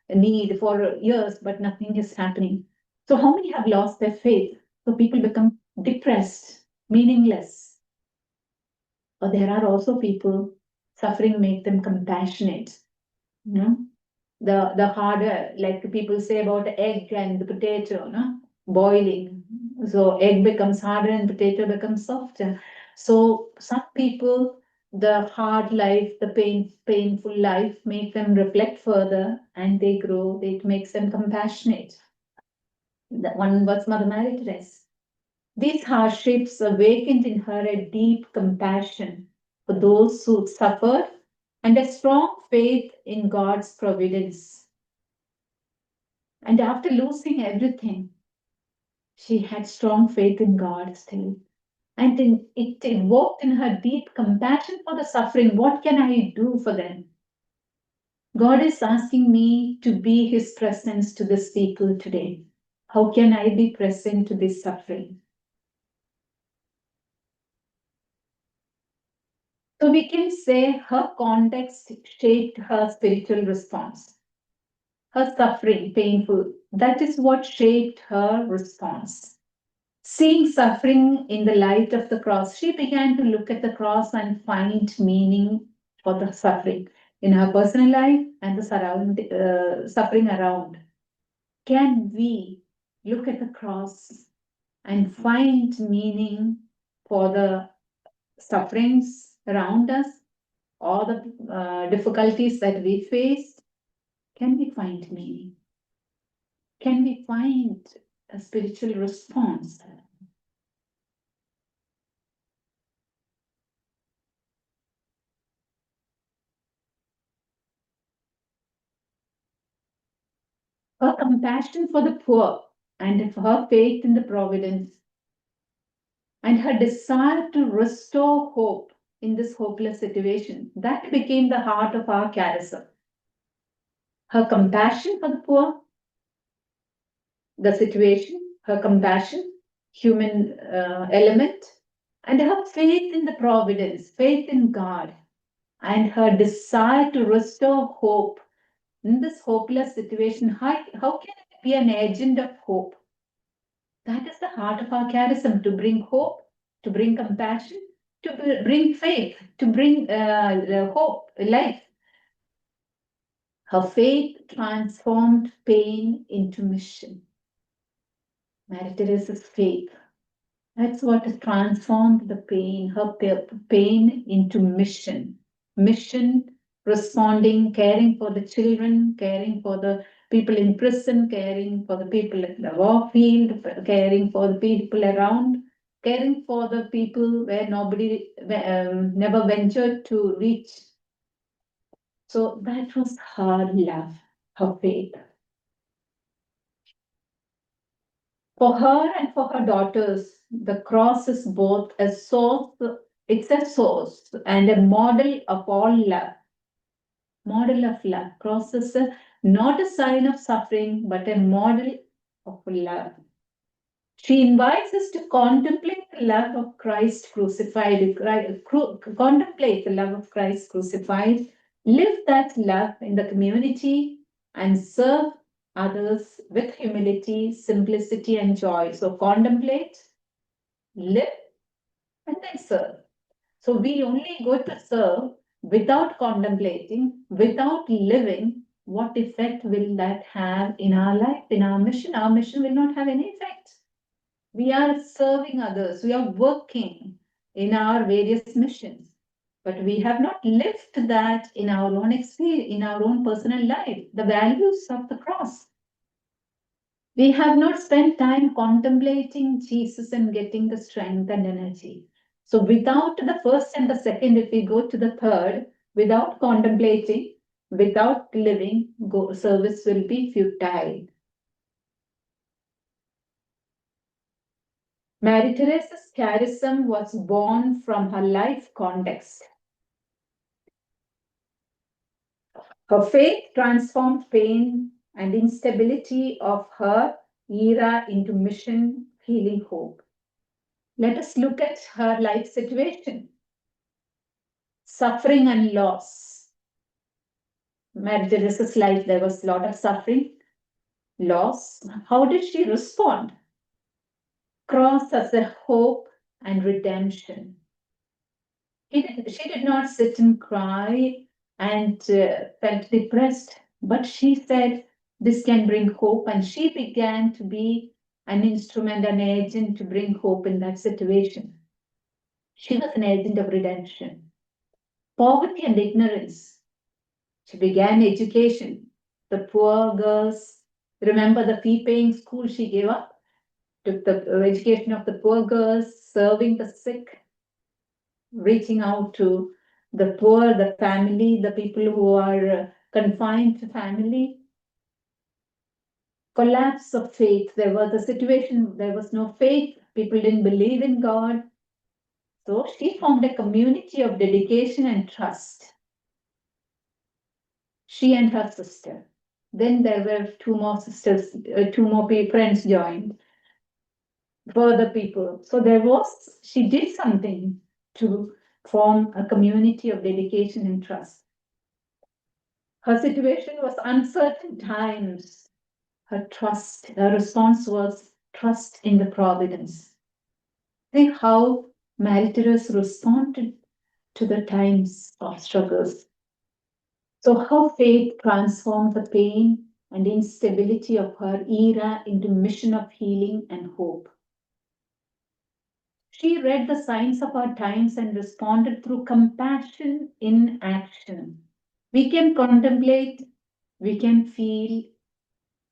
need for years, but nothing is happening. So, how many have lost their faith? So, people become depressed, meaningless. Or there are also people suffering make them compassionate. You know, the harder, like people say about egg and the potato, no? Boiling. So egg becomes harder and potato becomes softer. So some people, the hard life, the painful life, make them reflect further and they grow. It makes them compassionate. That one was Mother Mary Therese. These hardships awakened in her a deep compassion for those who suffered and a strong faith in God's providence. And after losing everything, she had strong faith in God still. And it evoked in her deep compassion for the suffering. What can I do for them? God is asking me to be His presence to this people today. How can I be present to this suffering? So we can say her context shaped her spiritual response. Her suffering, painful, that is what shaped her response. Seeing suffering in the light of the cross, she began to look at the cross and find meaning for the suffering in her personal life and the suffering around. Can we look at the cross and find meaning for the sufferings around us, all the difficulties that we face? Can we find meaning? Can we find a spiritual response? Her compassion for the poor and her faith in the providence and her desire to restore hope in this hopeless situation, that became the heart of our charism. Her compassion for the poor, the situation, her compassion, human element, and her faith in the providence, faith in God, and her desire to restore hope in this hopeless situation. How can it be an agent of hope? That is the heart of our charism, to bring hope, to bring compassion, to bring faith, to bring hope, life. Her faith transformed pain into mission. Mary Teresa's faith, that's what has transformed the pain, her pain into mission. Mission, responding, caring for the children, caring for the people in prison, caring for the people in the war field, caring for the people around, caring for the people where nobody never ventured to reach. So that was her love, her faith. For her and for her daughters, the cross is both a source, it's a source and a model of all love. Model of love. Cross is not a sign of suffering, but a model of love. She invites us to contemplate the love of Christ crucified, contemplate the love of Christ crucified, live that love in the community, and serve others with humility, simplicity, and joy. So, contemplate, live, and then serve. So, we only go to serve without contemplating, without living. What effect will that have in our life, in our mission? Our mission will not have any effect. We are serving others, we are working in our various missions, but we have not lived that in our own experience, in our own personal life, the values of the cross. We have not spent time contemplating Jesus and getting the strength and energy. So, without the first and the second, if we go to the third, without contemplating, without living, service will be futile. Mary Teresa's charism was born from her life context. Her faith transformed pain and instability of her era into mission, healing, hope. Let us look at her life situation. Suffering and loss. Mary Teresa's life, there was a lot of suffering, loss. How did she respond? Cross as a hope and redemption. She did not sit and cry and felt depressed, but she said, this can bring hope. And she began to be an instrument, an agent to bring hope in that situation. She was an agent of redemption. Poverty and ignorance. She began education. The poor girls, remember the fee paying school she gave up? Took the education of the poor girls, serving the sick, reaching out to the poor, the family, the people who are confined to family. Collapse of faith. There was a situation, there was no faith. People didn't believe in God. So she formed a community of dedication and trust. She and her sister. Then there were two more sisters, two more friends joined. Further people. So she did something to form a community of dedication and trust. Her situation was uncertain times. Her response was trust in the providence. Think how Mary Teresa responded to the times of struggles. So her faith transformed the pain and instability of her era into mission of healing and hope. She read the signs of our times and responded through compassion in action. We can contemplate, we can feel,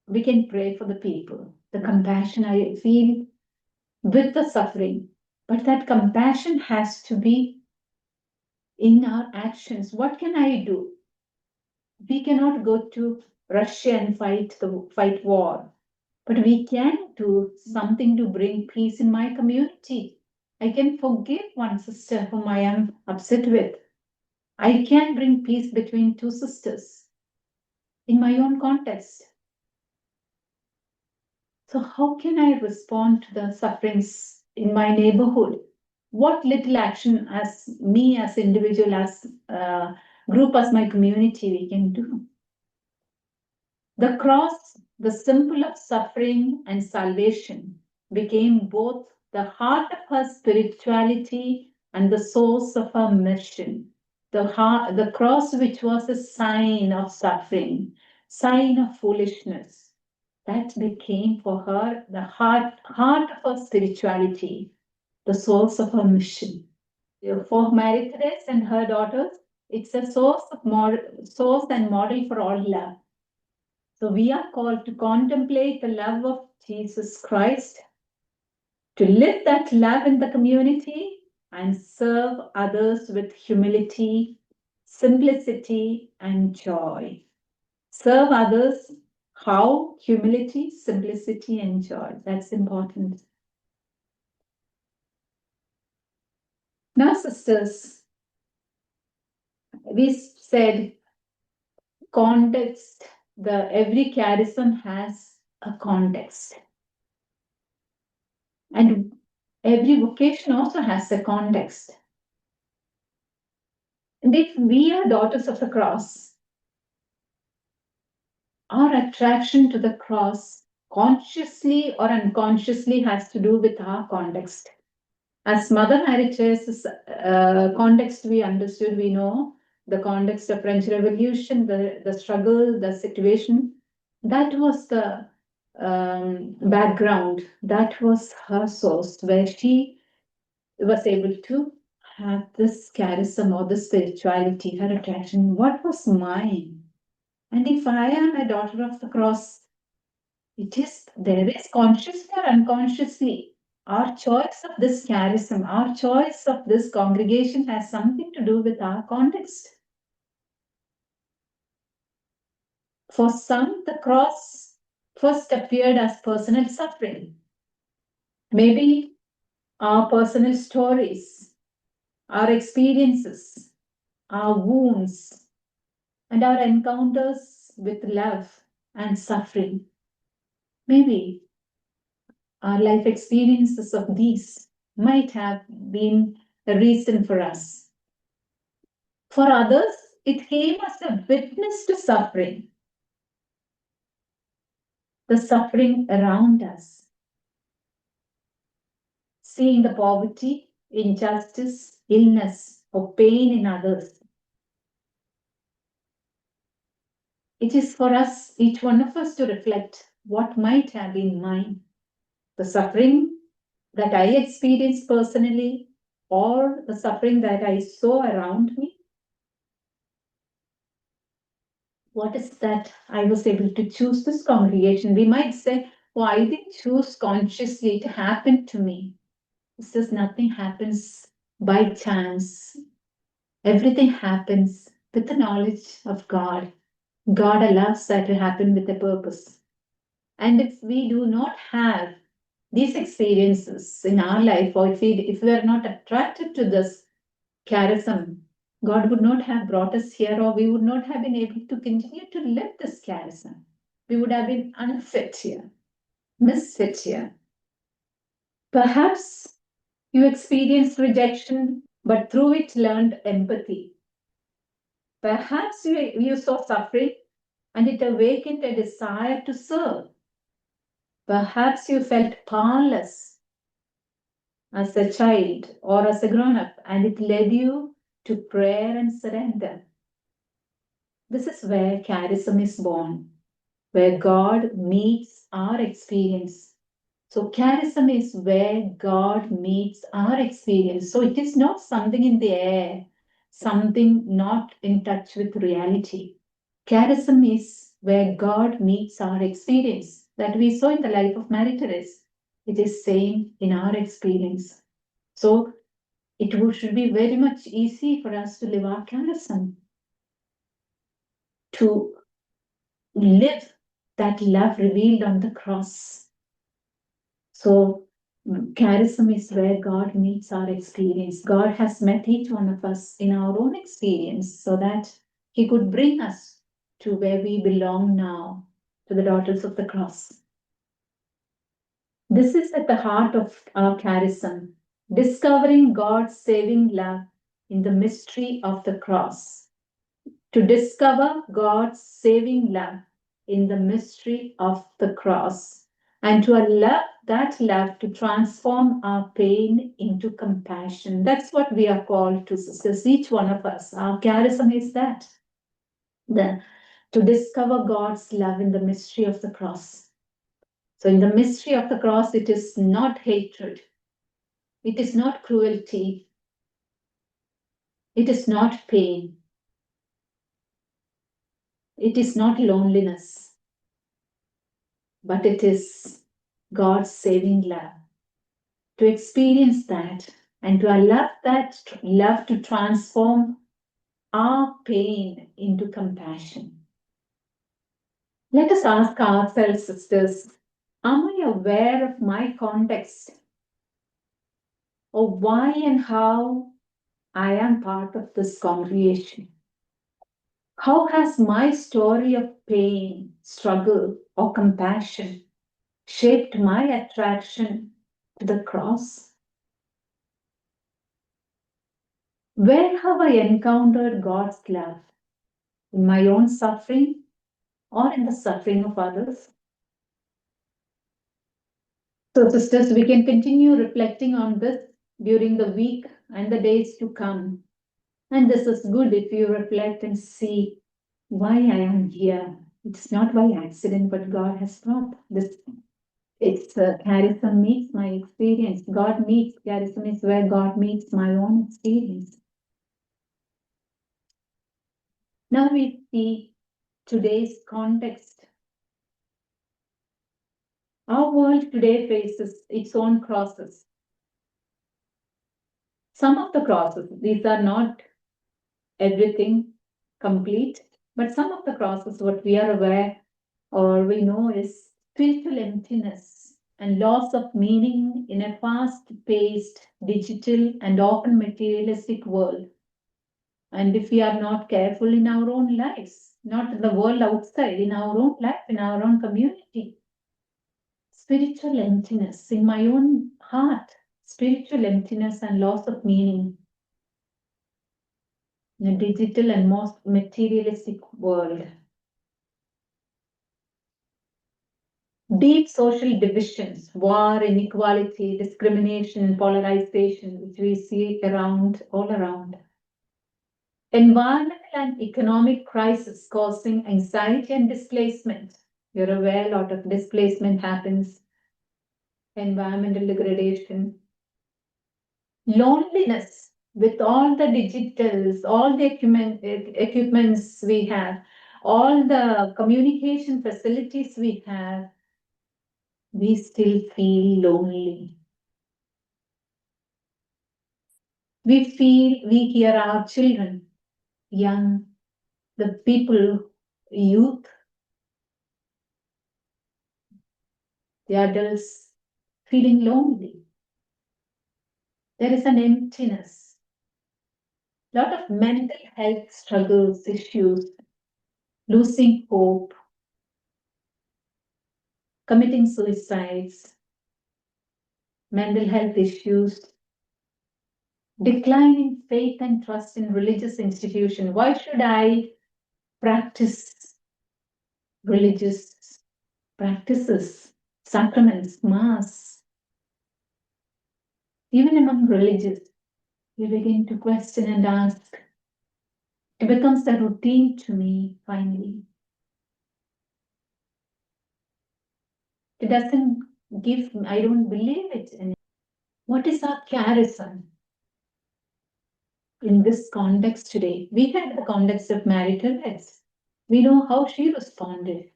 we can pray for the people. The compassion I feel with the suffering, but that compassion has to be in our actions. What can I do? We cannot go to Russia and fight war, but we can do something to bring peace in my community. I can forgive one sister whom I am upset with. I can bring peace between two sisters in my own context. So how can I respond to the sufferings in my neighborhood? What little action as me, as individual, as group, as my community we can do? The cross, the symbol of suffering and salvation, became both the heart of her spirituality and the source of her mission. The cross, which was a sign of suffering, sign of foolishness, that became for her the heart of her spirituality, the source of her mission. For Mary Therese and her daughters, it's a source and model for all love. So we are called to contemplate the love of Jesus Christ, to live that love in the community and serve others with humility, simplicity and joy. Serve others, how? Humility, simplicity, and joy. That's important. Now, sisters, we said context, every charism has a context. And every vocation also has a context. And if we are daughters of the cross, our attraction to the cross, consciously or unconsciously, has to do with our context. As Mother Mary Teresa's context we understood, we know the context of French Revolution, the struggle, the situation. That was the background. That was her source where she was able to have this charism or the spirituality, her attraction. What was mine? And if I am a daughter of the cross, there is consciously or unconsciously, our choice of this charism, our choice of this congregation has something to do with our context. For some, the cross first appeared as personal suffering. Maybe our personal stories, our experiences, our wounds, and our encounters with love and suffering. Maybe our life experiences of these might have been a reason for us. For others, it came as a witness to suffering, the suffering around us. Seeing the poverty, injustice, illness, or pain in others. It is for us, each one of us, to reflect what might have been mine. The suffering that I experienced personally, or the suffering that I saw around me. What is that I was able to choose this congregation? We might say, well, I didn't choose consciously, it happened to me. It says nothing happens by chance. Everything happens with the knowledge of God. God allows that to happen with a purpose. And if we do not have these experiences in our life, or if we are not attracted to this charism, God would not have brought us here, or we would not have been able to continue to live this charism. We would have been unfit here, misfit here. Perhaps you experienced rejection, but through it learned empathy. Perhaps you saw suffering and it awakened a desire to serve. Perhaps you felt powerless as a child or as a grown-up, and it led you to prayer and surrender. This is where charism is born, where God meets our experience. So charism is where God meets our experience. So it is not something in the air, something not in touch with reality. Charism is where God meets our experience that we saw in the life of Mary Therese. It is same in our experience. So it should be very much easy for us to live our charism, to live that love revealed on the cross. So charism is where God meets our experience. God has met each one of us in our own experience so that He could bring us to where we belong now, to the daughters of the cross. This is at the heart of our charism, discovering God's saving love in the mystery of the cross. To discover God's saving love in the mystery of the cross, and to allow that love to transform our pain into compassion. That's what we are called to, sisters, each one of us. Our charism is that. To discover God's love in the mystery of the cross. So in the mystery of the cross, it is not hatred. It is not cruelty. It is not pain. It is not loneliness. But it is God's saving love. To experience that and to allow that love to transform our pain into compassion. Let us ask ourselves, sisters, am I aware of my context, or why and how I am part of this congregation? How has my story of pain, struggle, or compassion shaped my attraction to the cross? Where have I encountered God's love? In my own suffering or in the suffering of others? So, sisters, we can continue reflecting on this during the week and the days to come. And this is good if you reflect and see why I am here. It's not by accident, but God has brought this. It's charism meets my experience. God meets, charism is where God meets my own experience. Now we see today's context. Our world today faces its own crosses. Some of the crosses, these are not everything complete, but some of the crosses, what we are aware or we know, is spiritual emptiness and loss of meaning in a fast-paced, digital, and often materialistic world. And if we are not careful in our own lives, not in the world outside, in our own life, in our own community, spiritual emptiness in my own heart, spiritual emptiness and loss of meaning in a digital and most materialistic world. Deep social divisions, war, inequality, discrimination, polarization, which we see all around. Environmental and economic crisis causing anxiety and displacement. You're aware a lot of displacement happens, environmental degradation. Loneliness with all the digitals, all the equipments we have, all the communication facilities we have, we still feel lonely. We hear our children, young, the people, youth, the adults feeling lonely. There is an emptiness, a lot of mental health struggles, issues, losing hope, committing suicides, mental health issues, declining faith and trust in religious institutions. Why should I practice religious practices, sacraments, mass? Even among religious, we begin to question and ask. It becomes a routine to me finally. It doesn't give, I don't believe it anymore. What is our charism in this context today? We had the context of Mary Therese. We know how she responded.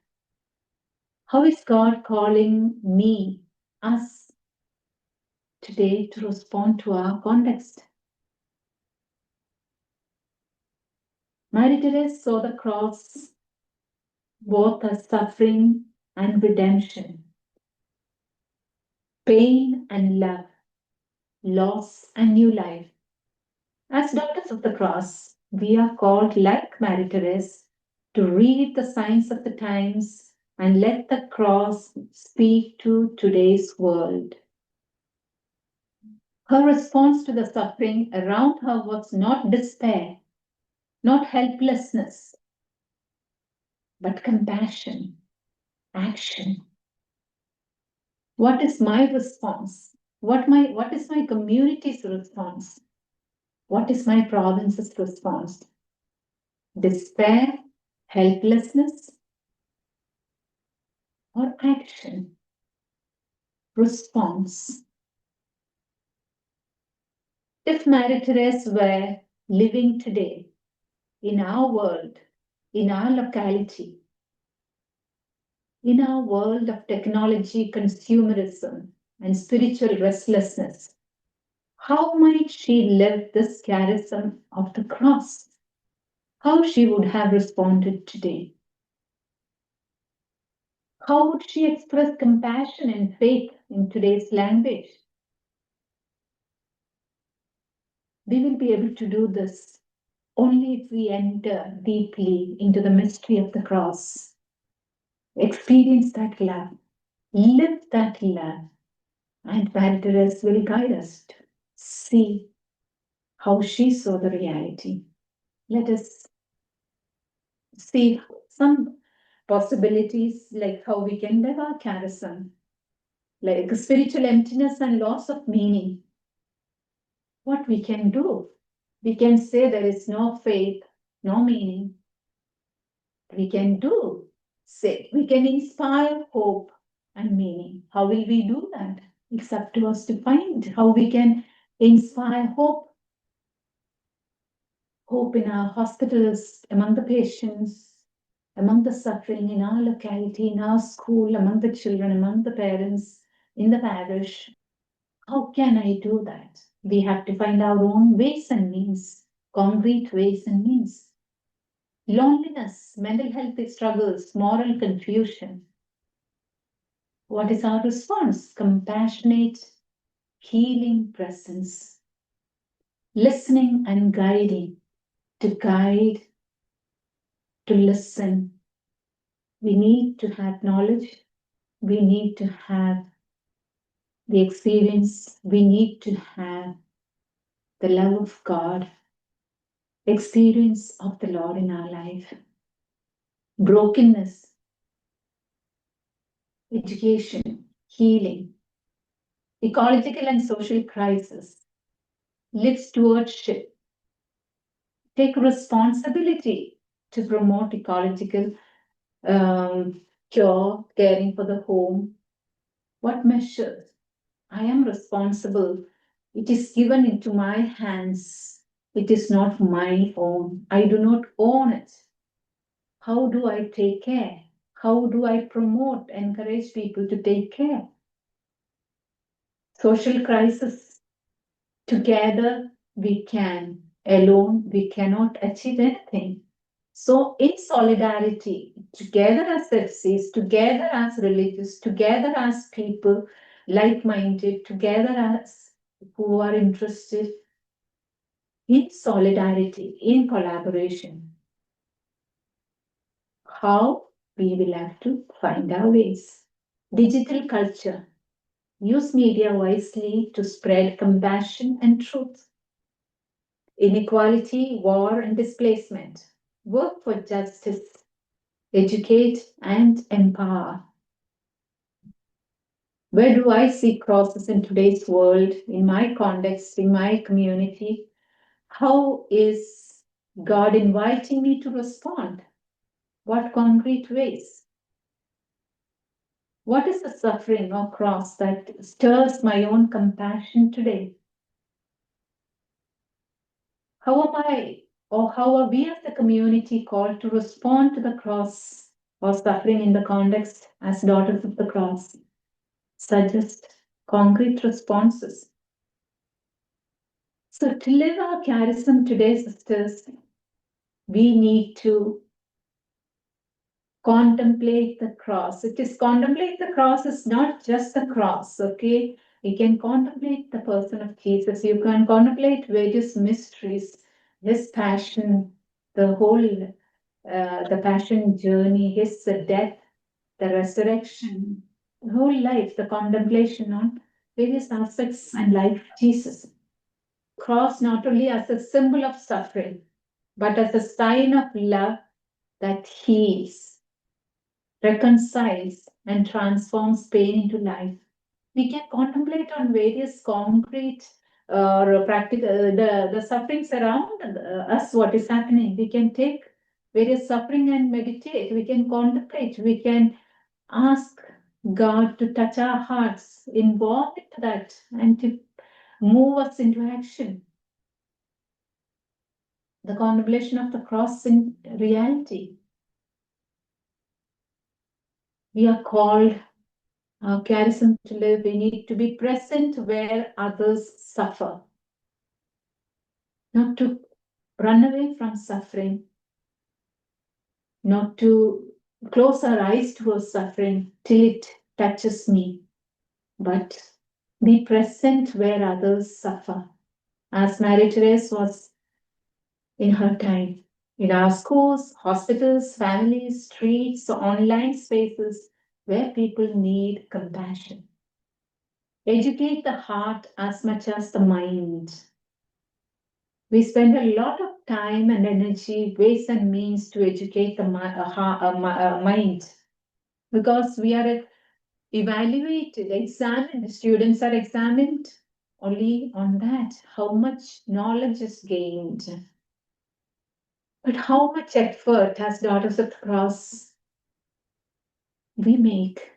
How is God calling me, us, today to respond to our context? Mary Therese saw the cross both as suffering and redemption, pain and love, loss and new life. As daughters of the cross, we are called, like Mary Therese, to read the signs of the times and let the cross speak to today's world. Her response to the suffering around her was not despair, not helplessness, but compassion, action. What is my response? What is my community's response? What is my province's response? Despair, helplessness, or action? Response. If Mary Therese were living today in our world, in our locality, in our world of technology, consumerism, and spiritual restlessness, how might she live this charism of the cross? how she would have responded today. How would she express compassion and faith in today's language? We will be able to do this only if we enter deeply into the mystery of the cross, experience that love, live that love, and Teresa will guide us to see how she saw the reality. Let us see some possibilities like how we can live our charism, like spiritual emptiness and loss of meaning. What we can do? We can say there is no faith, no meaning. We can do, say, we can inspire hope and meaning. How will we do that? It's up to us to find how we can inspire hope. Hope in our hospitals, among the patients, among the suffering in our locality, in our school, among the children, among the parents, in the parish. How can I do that? We have to find our own ways and means, concrete ways and means. Loneliness, mental health struggles, moral confusion. What is our response? Compassionate, healing presence, listening and guiding, to guide, to listen. We need to have knowledge. We need to have the experience. We need to have the love of God, experience of the Lord in our life. Brokenness, education, healing, ecological and social crisis, live stewardship, take responsibility to promote ecological cure, caring for the home. What measures? I am responsible. It is given into my hands. It is not my own. I do not own it. How do I take care? How do I promote, encourage people to take care? Social crisis. Together we can. Alone we cannot achieve anything. So in solidarity, together as FCs, together as religious, together as people like-minded, together as who are interested in solidarity, in collaboration, how we will have to find our ways. Digital culture. Use media wisely to spread compassion and truth. Inequality, war, and displacement. Work for justice. Educate and empower. Where do I see crosses in today's world, in my context, in my community? How is God inviting me to respond? What concrete ways? What is the suffering or cross that stirs my own compassion today? How am I, or how are we as a community called to respond to the cross or suffering in the context as daughters of the cross? Suggest concrete responses. So to live our charism today, sisters, we need to contemplate the cross. It is contemplate the cross is not just the cross, okay? You can contemplate the person of Jesus. You can contemplate various mysteries, his passion, the whole, the passion journey, his death, the resurrection, the whole life, the contemplation on various aspects and life of Jesus. Cross not only as a symbol of suffering, but as a sign of love that heals, reconciles, and transforms pain into life. We can contemplate on various concrete or practical the sufferings around us, what is happening. We can take various suffering and meditate. We can contemplate. We can ask God to touch our hearts, involve into that, and to move us into action. The contemplation of the cross in reality. We are called our charism to live. We need to be present where others suffer, not to run away from suffering, not to close our eyes to our suffering till it touches me, but be present where others suffer. As Mary Therese was in her time, in our schools, hospitals, families, streets, online spaces where people need compassion. Educate the heart as much as the mind. We spend a lot of time and energy, ways and means to educate the mind because we are evaluated, examined. Students are examined only on that, how much knowledge is gained. But how much effort as daughters of the cross we make?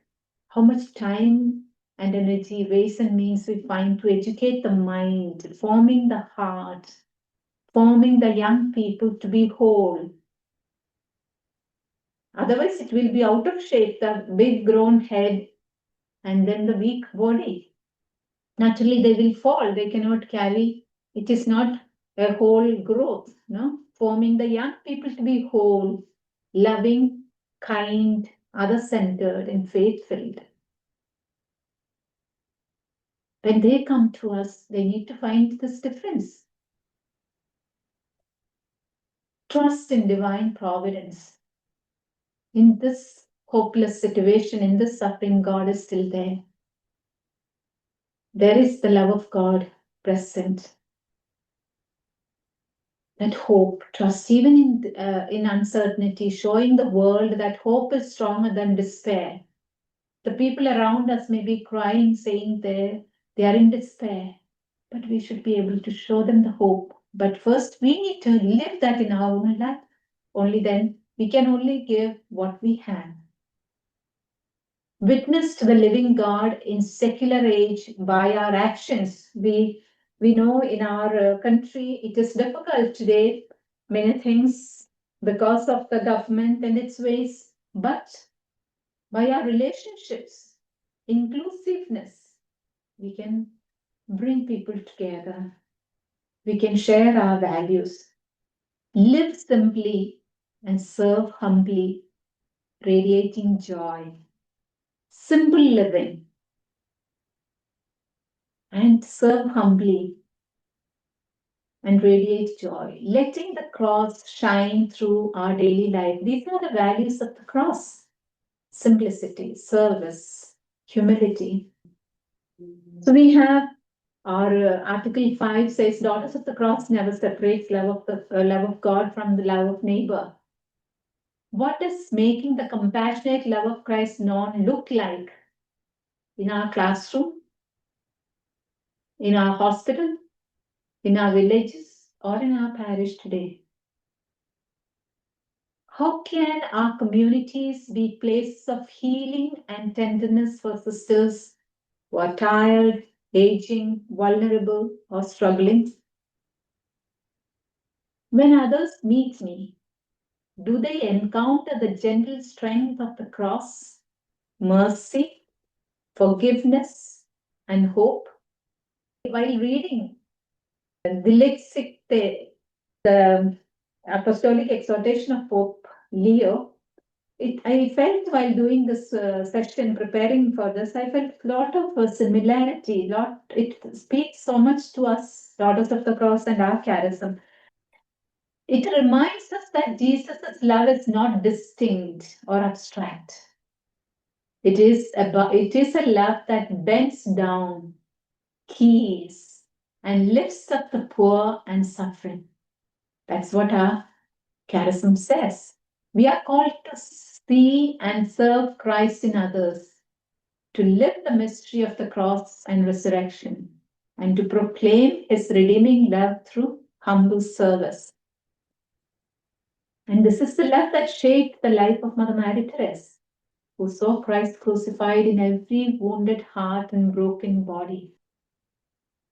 How much time and energy, ways and means we find to educate the mind, forming the heart, forming the young people to be whole. Otherwise, it will be out of shape, the big grown head and then the weak body. Naturally, they will fall. They cannot carry. It is not a whole growth, no? Forming the young people to be whole, loving, kind, other-centered, and faith-filled. When they come to us, they need to find this difference. Trust in divine providence. In this hopeless situation, in this suffering, God is still there. There is the love of God present. That hope, trust, even in uncertainty, showing the world that hope is stronger than despair. The people around us may be crying, saying they are in despair, but we should be able to show them the hope. But first, we need to live that in our own life. Only then we can only give what we have. Witness to the living God in secular age by our actions. We know in our country it is difficult today, many things because of the government and its ways, but by our relationships, inclusiveness, we can bring people together. We can share our values, live simply and serve humbly, radiating joy. Simple living and serve humbly and radiate joy, letting the cross shine through our daily life. These are the values of the cross: simplicity, service, humility. So we have our Article 5 says, daughters of the cross never separates love of God from the love of neighbor. What does making the compassionate love of Christ known look like in our classroom, in our hospital, in our villages, or in our parish today? How can our communities be places of healing and tenderness for sisters who are tired, aging, vulnerable, or struggling? When others meet me, do they encounter the gentle strength of the cross, mercy, forgiveness, and hope? While reading the Lexicte, the Apostolic Exhortation of Pope Leo, I felt while doing this session, preparing for this, I felt a lot of similarity. It speaks so much to us, daughters of the cross and our charism. It reminds us that Jesus' love is not distinct or abstract. It is a love that bends down, heals, and lifts up the poor and suffering. That's what our charism says. We are called to see and serve Christ in others, to live the mystery of the cross and resurrection, and to proclaim his redeeming love through humble service. And this is the love that shaped the life of Mother Mary Therese, who saw Christ crucified in every wounded heart and broken body.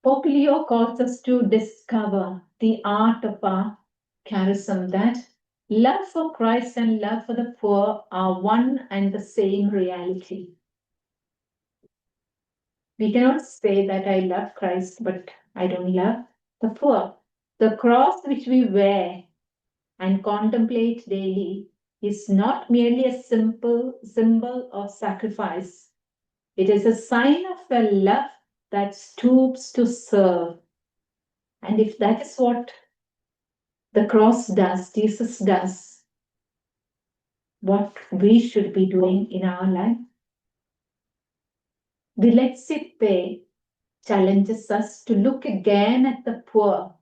Pope Leo calls us to discover the art of our charism, that love for Christ and love for the poor are one and the same reality. We cannot say that I love Christ, but I don't love the poor. The cross which we wear and contemplate daily is not merely a simple symbol of sacrifice. It is a sign of a love that stoops to serve. And if that is what the cross does, Jesus does, what we should be doing in our life. The Lexite challenges us to look again at the poor,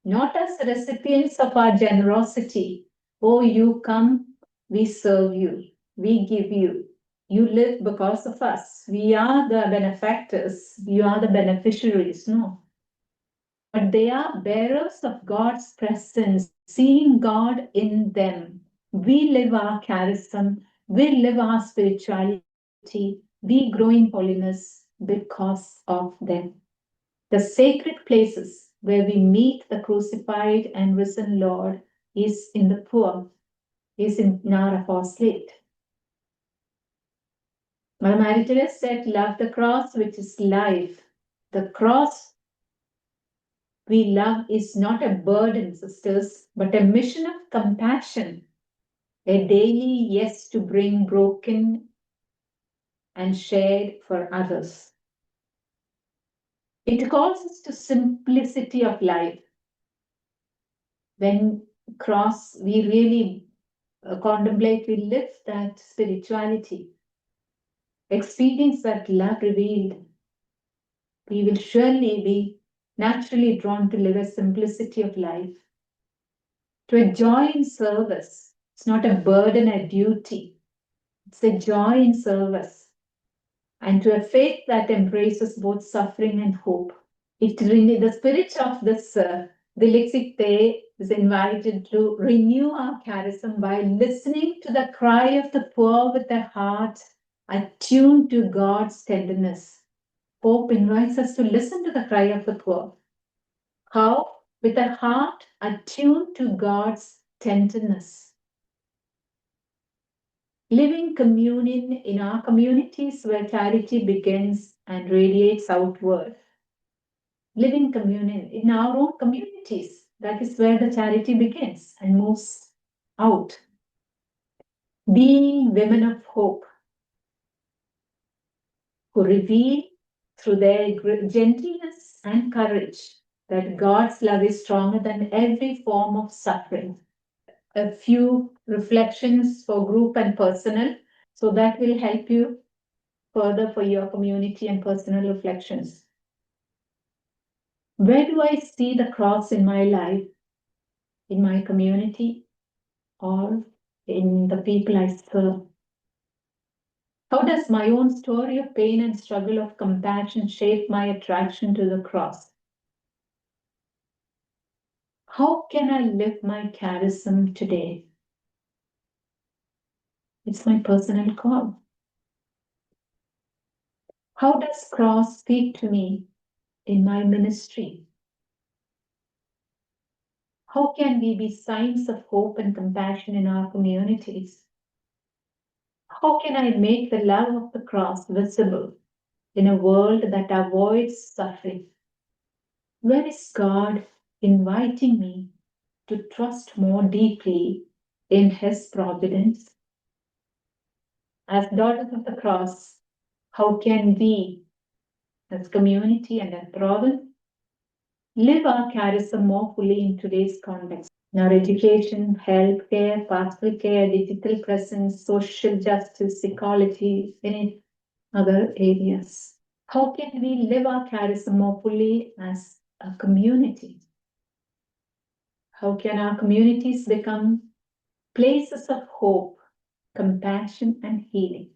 not as recipients of our generosity. Oh, you come, we serve you, we give you. You live because of us. We are the benefactors, you are the beneficiaries. No. But they are bearers of God's presence, seeing God in them. We live our charism, we live our spirituality, we grow in holiness because of them. The sacred places where we meet the crucified and risen Lord is in the poor, is in our apostolate. Mother Mary Teresa said, love the cross, which is life. The cross we love is not a burden, sisters, but a mission of compassion, a daily yes to bring broken and shared for others. It calls us to simplicity of life. When cross, we really contemplate, we live that spirituality, experience that love revealed. We will surely be naturally drawn to live a simplicity of life, to a joy in service. It's not a burden, a duty. It's a joy in service, and to a faith that embraces both suffering and hope. The spirit of this the Lexite is invited to renew our charism by listening to the cry of the poor with a heart attuned to God's tenderness. Pope invites us to listen to the cry of the poor. How? With a heart attuned to God's tenderness. Living communion in our communities where charity begins and radiates outward. Living communion in our own communities. That is where the charity begins and moves out. Being women of hope who reveal through their gentleness and courage that God's love is stronger than every form of suffering. A few reflections for group and personal, so that will help you further for your community and personal reflections. Where do I see the cross in my life, in my community, or in the people I serve? How does my own story of pain and struggle of compassion shape my attraction to the cross? How can I live my charism today? It's my personal call. How does cross speak to me in my ministry? How can we be signs of hope and compassion in our communities? How can I make the love of the cross visible in a world that avoids suffering? Where is God inviting me to trust more deeply in His providence? As daughters of the cross, how can we, as community and as province, live our charism more fully in today's context? In our education, health care, pastoral care, digital presence, social justice, ecology, any other areas. How can we live our charism more fully as a community? How can our communities become places of hope, compassion, and healing?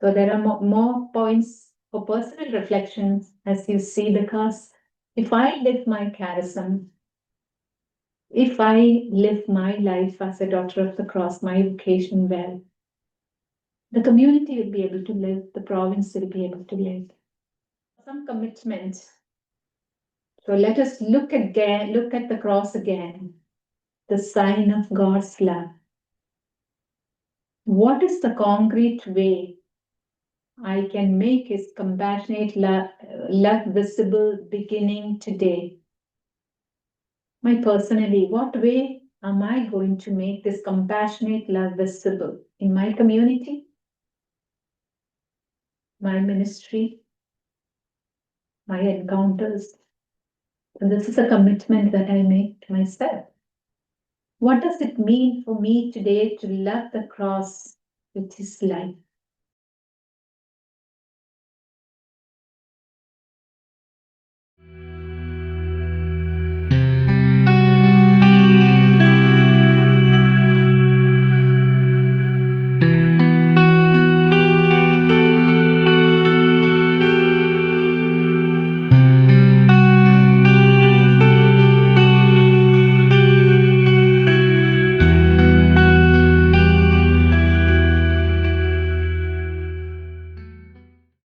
So there are more points for personal reflections as you see, because if I live my charism, if I live my life as a daughter of the cross, my vocation well, the community will be able to live, the province will be able to live. Some commitment. So let us look at the cross again, the sign of God's love. What is the concrete way I can make His compassionate love visible beginning today? Personally, what way am I going to make this compassionate love visible in my community, my ministry, my encounters? And this is a commitment that I make to myself. What does it mean for me today to love the cross with His life?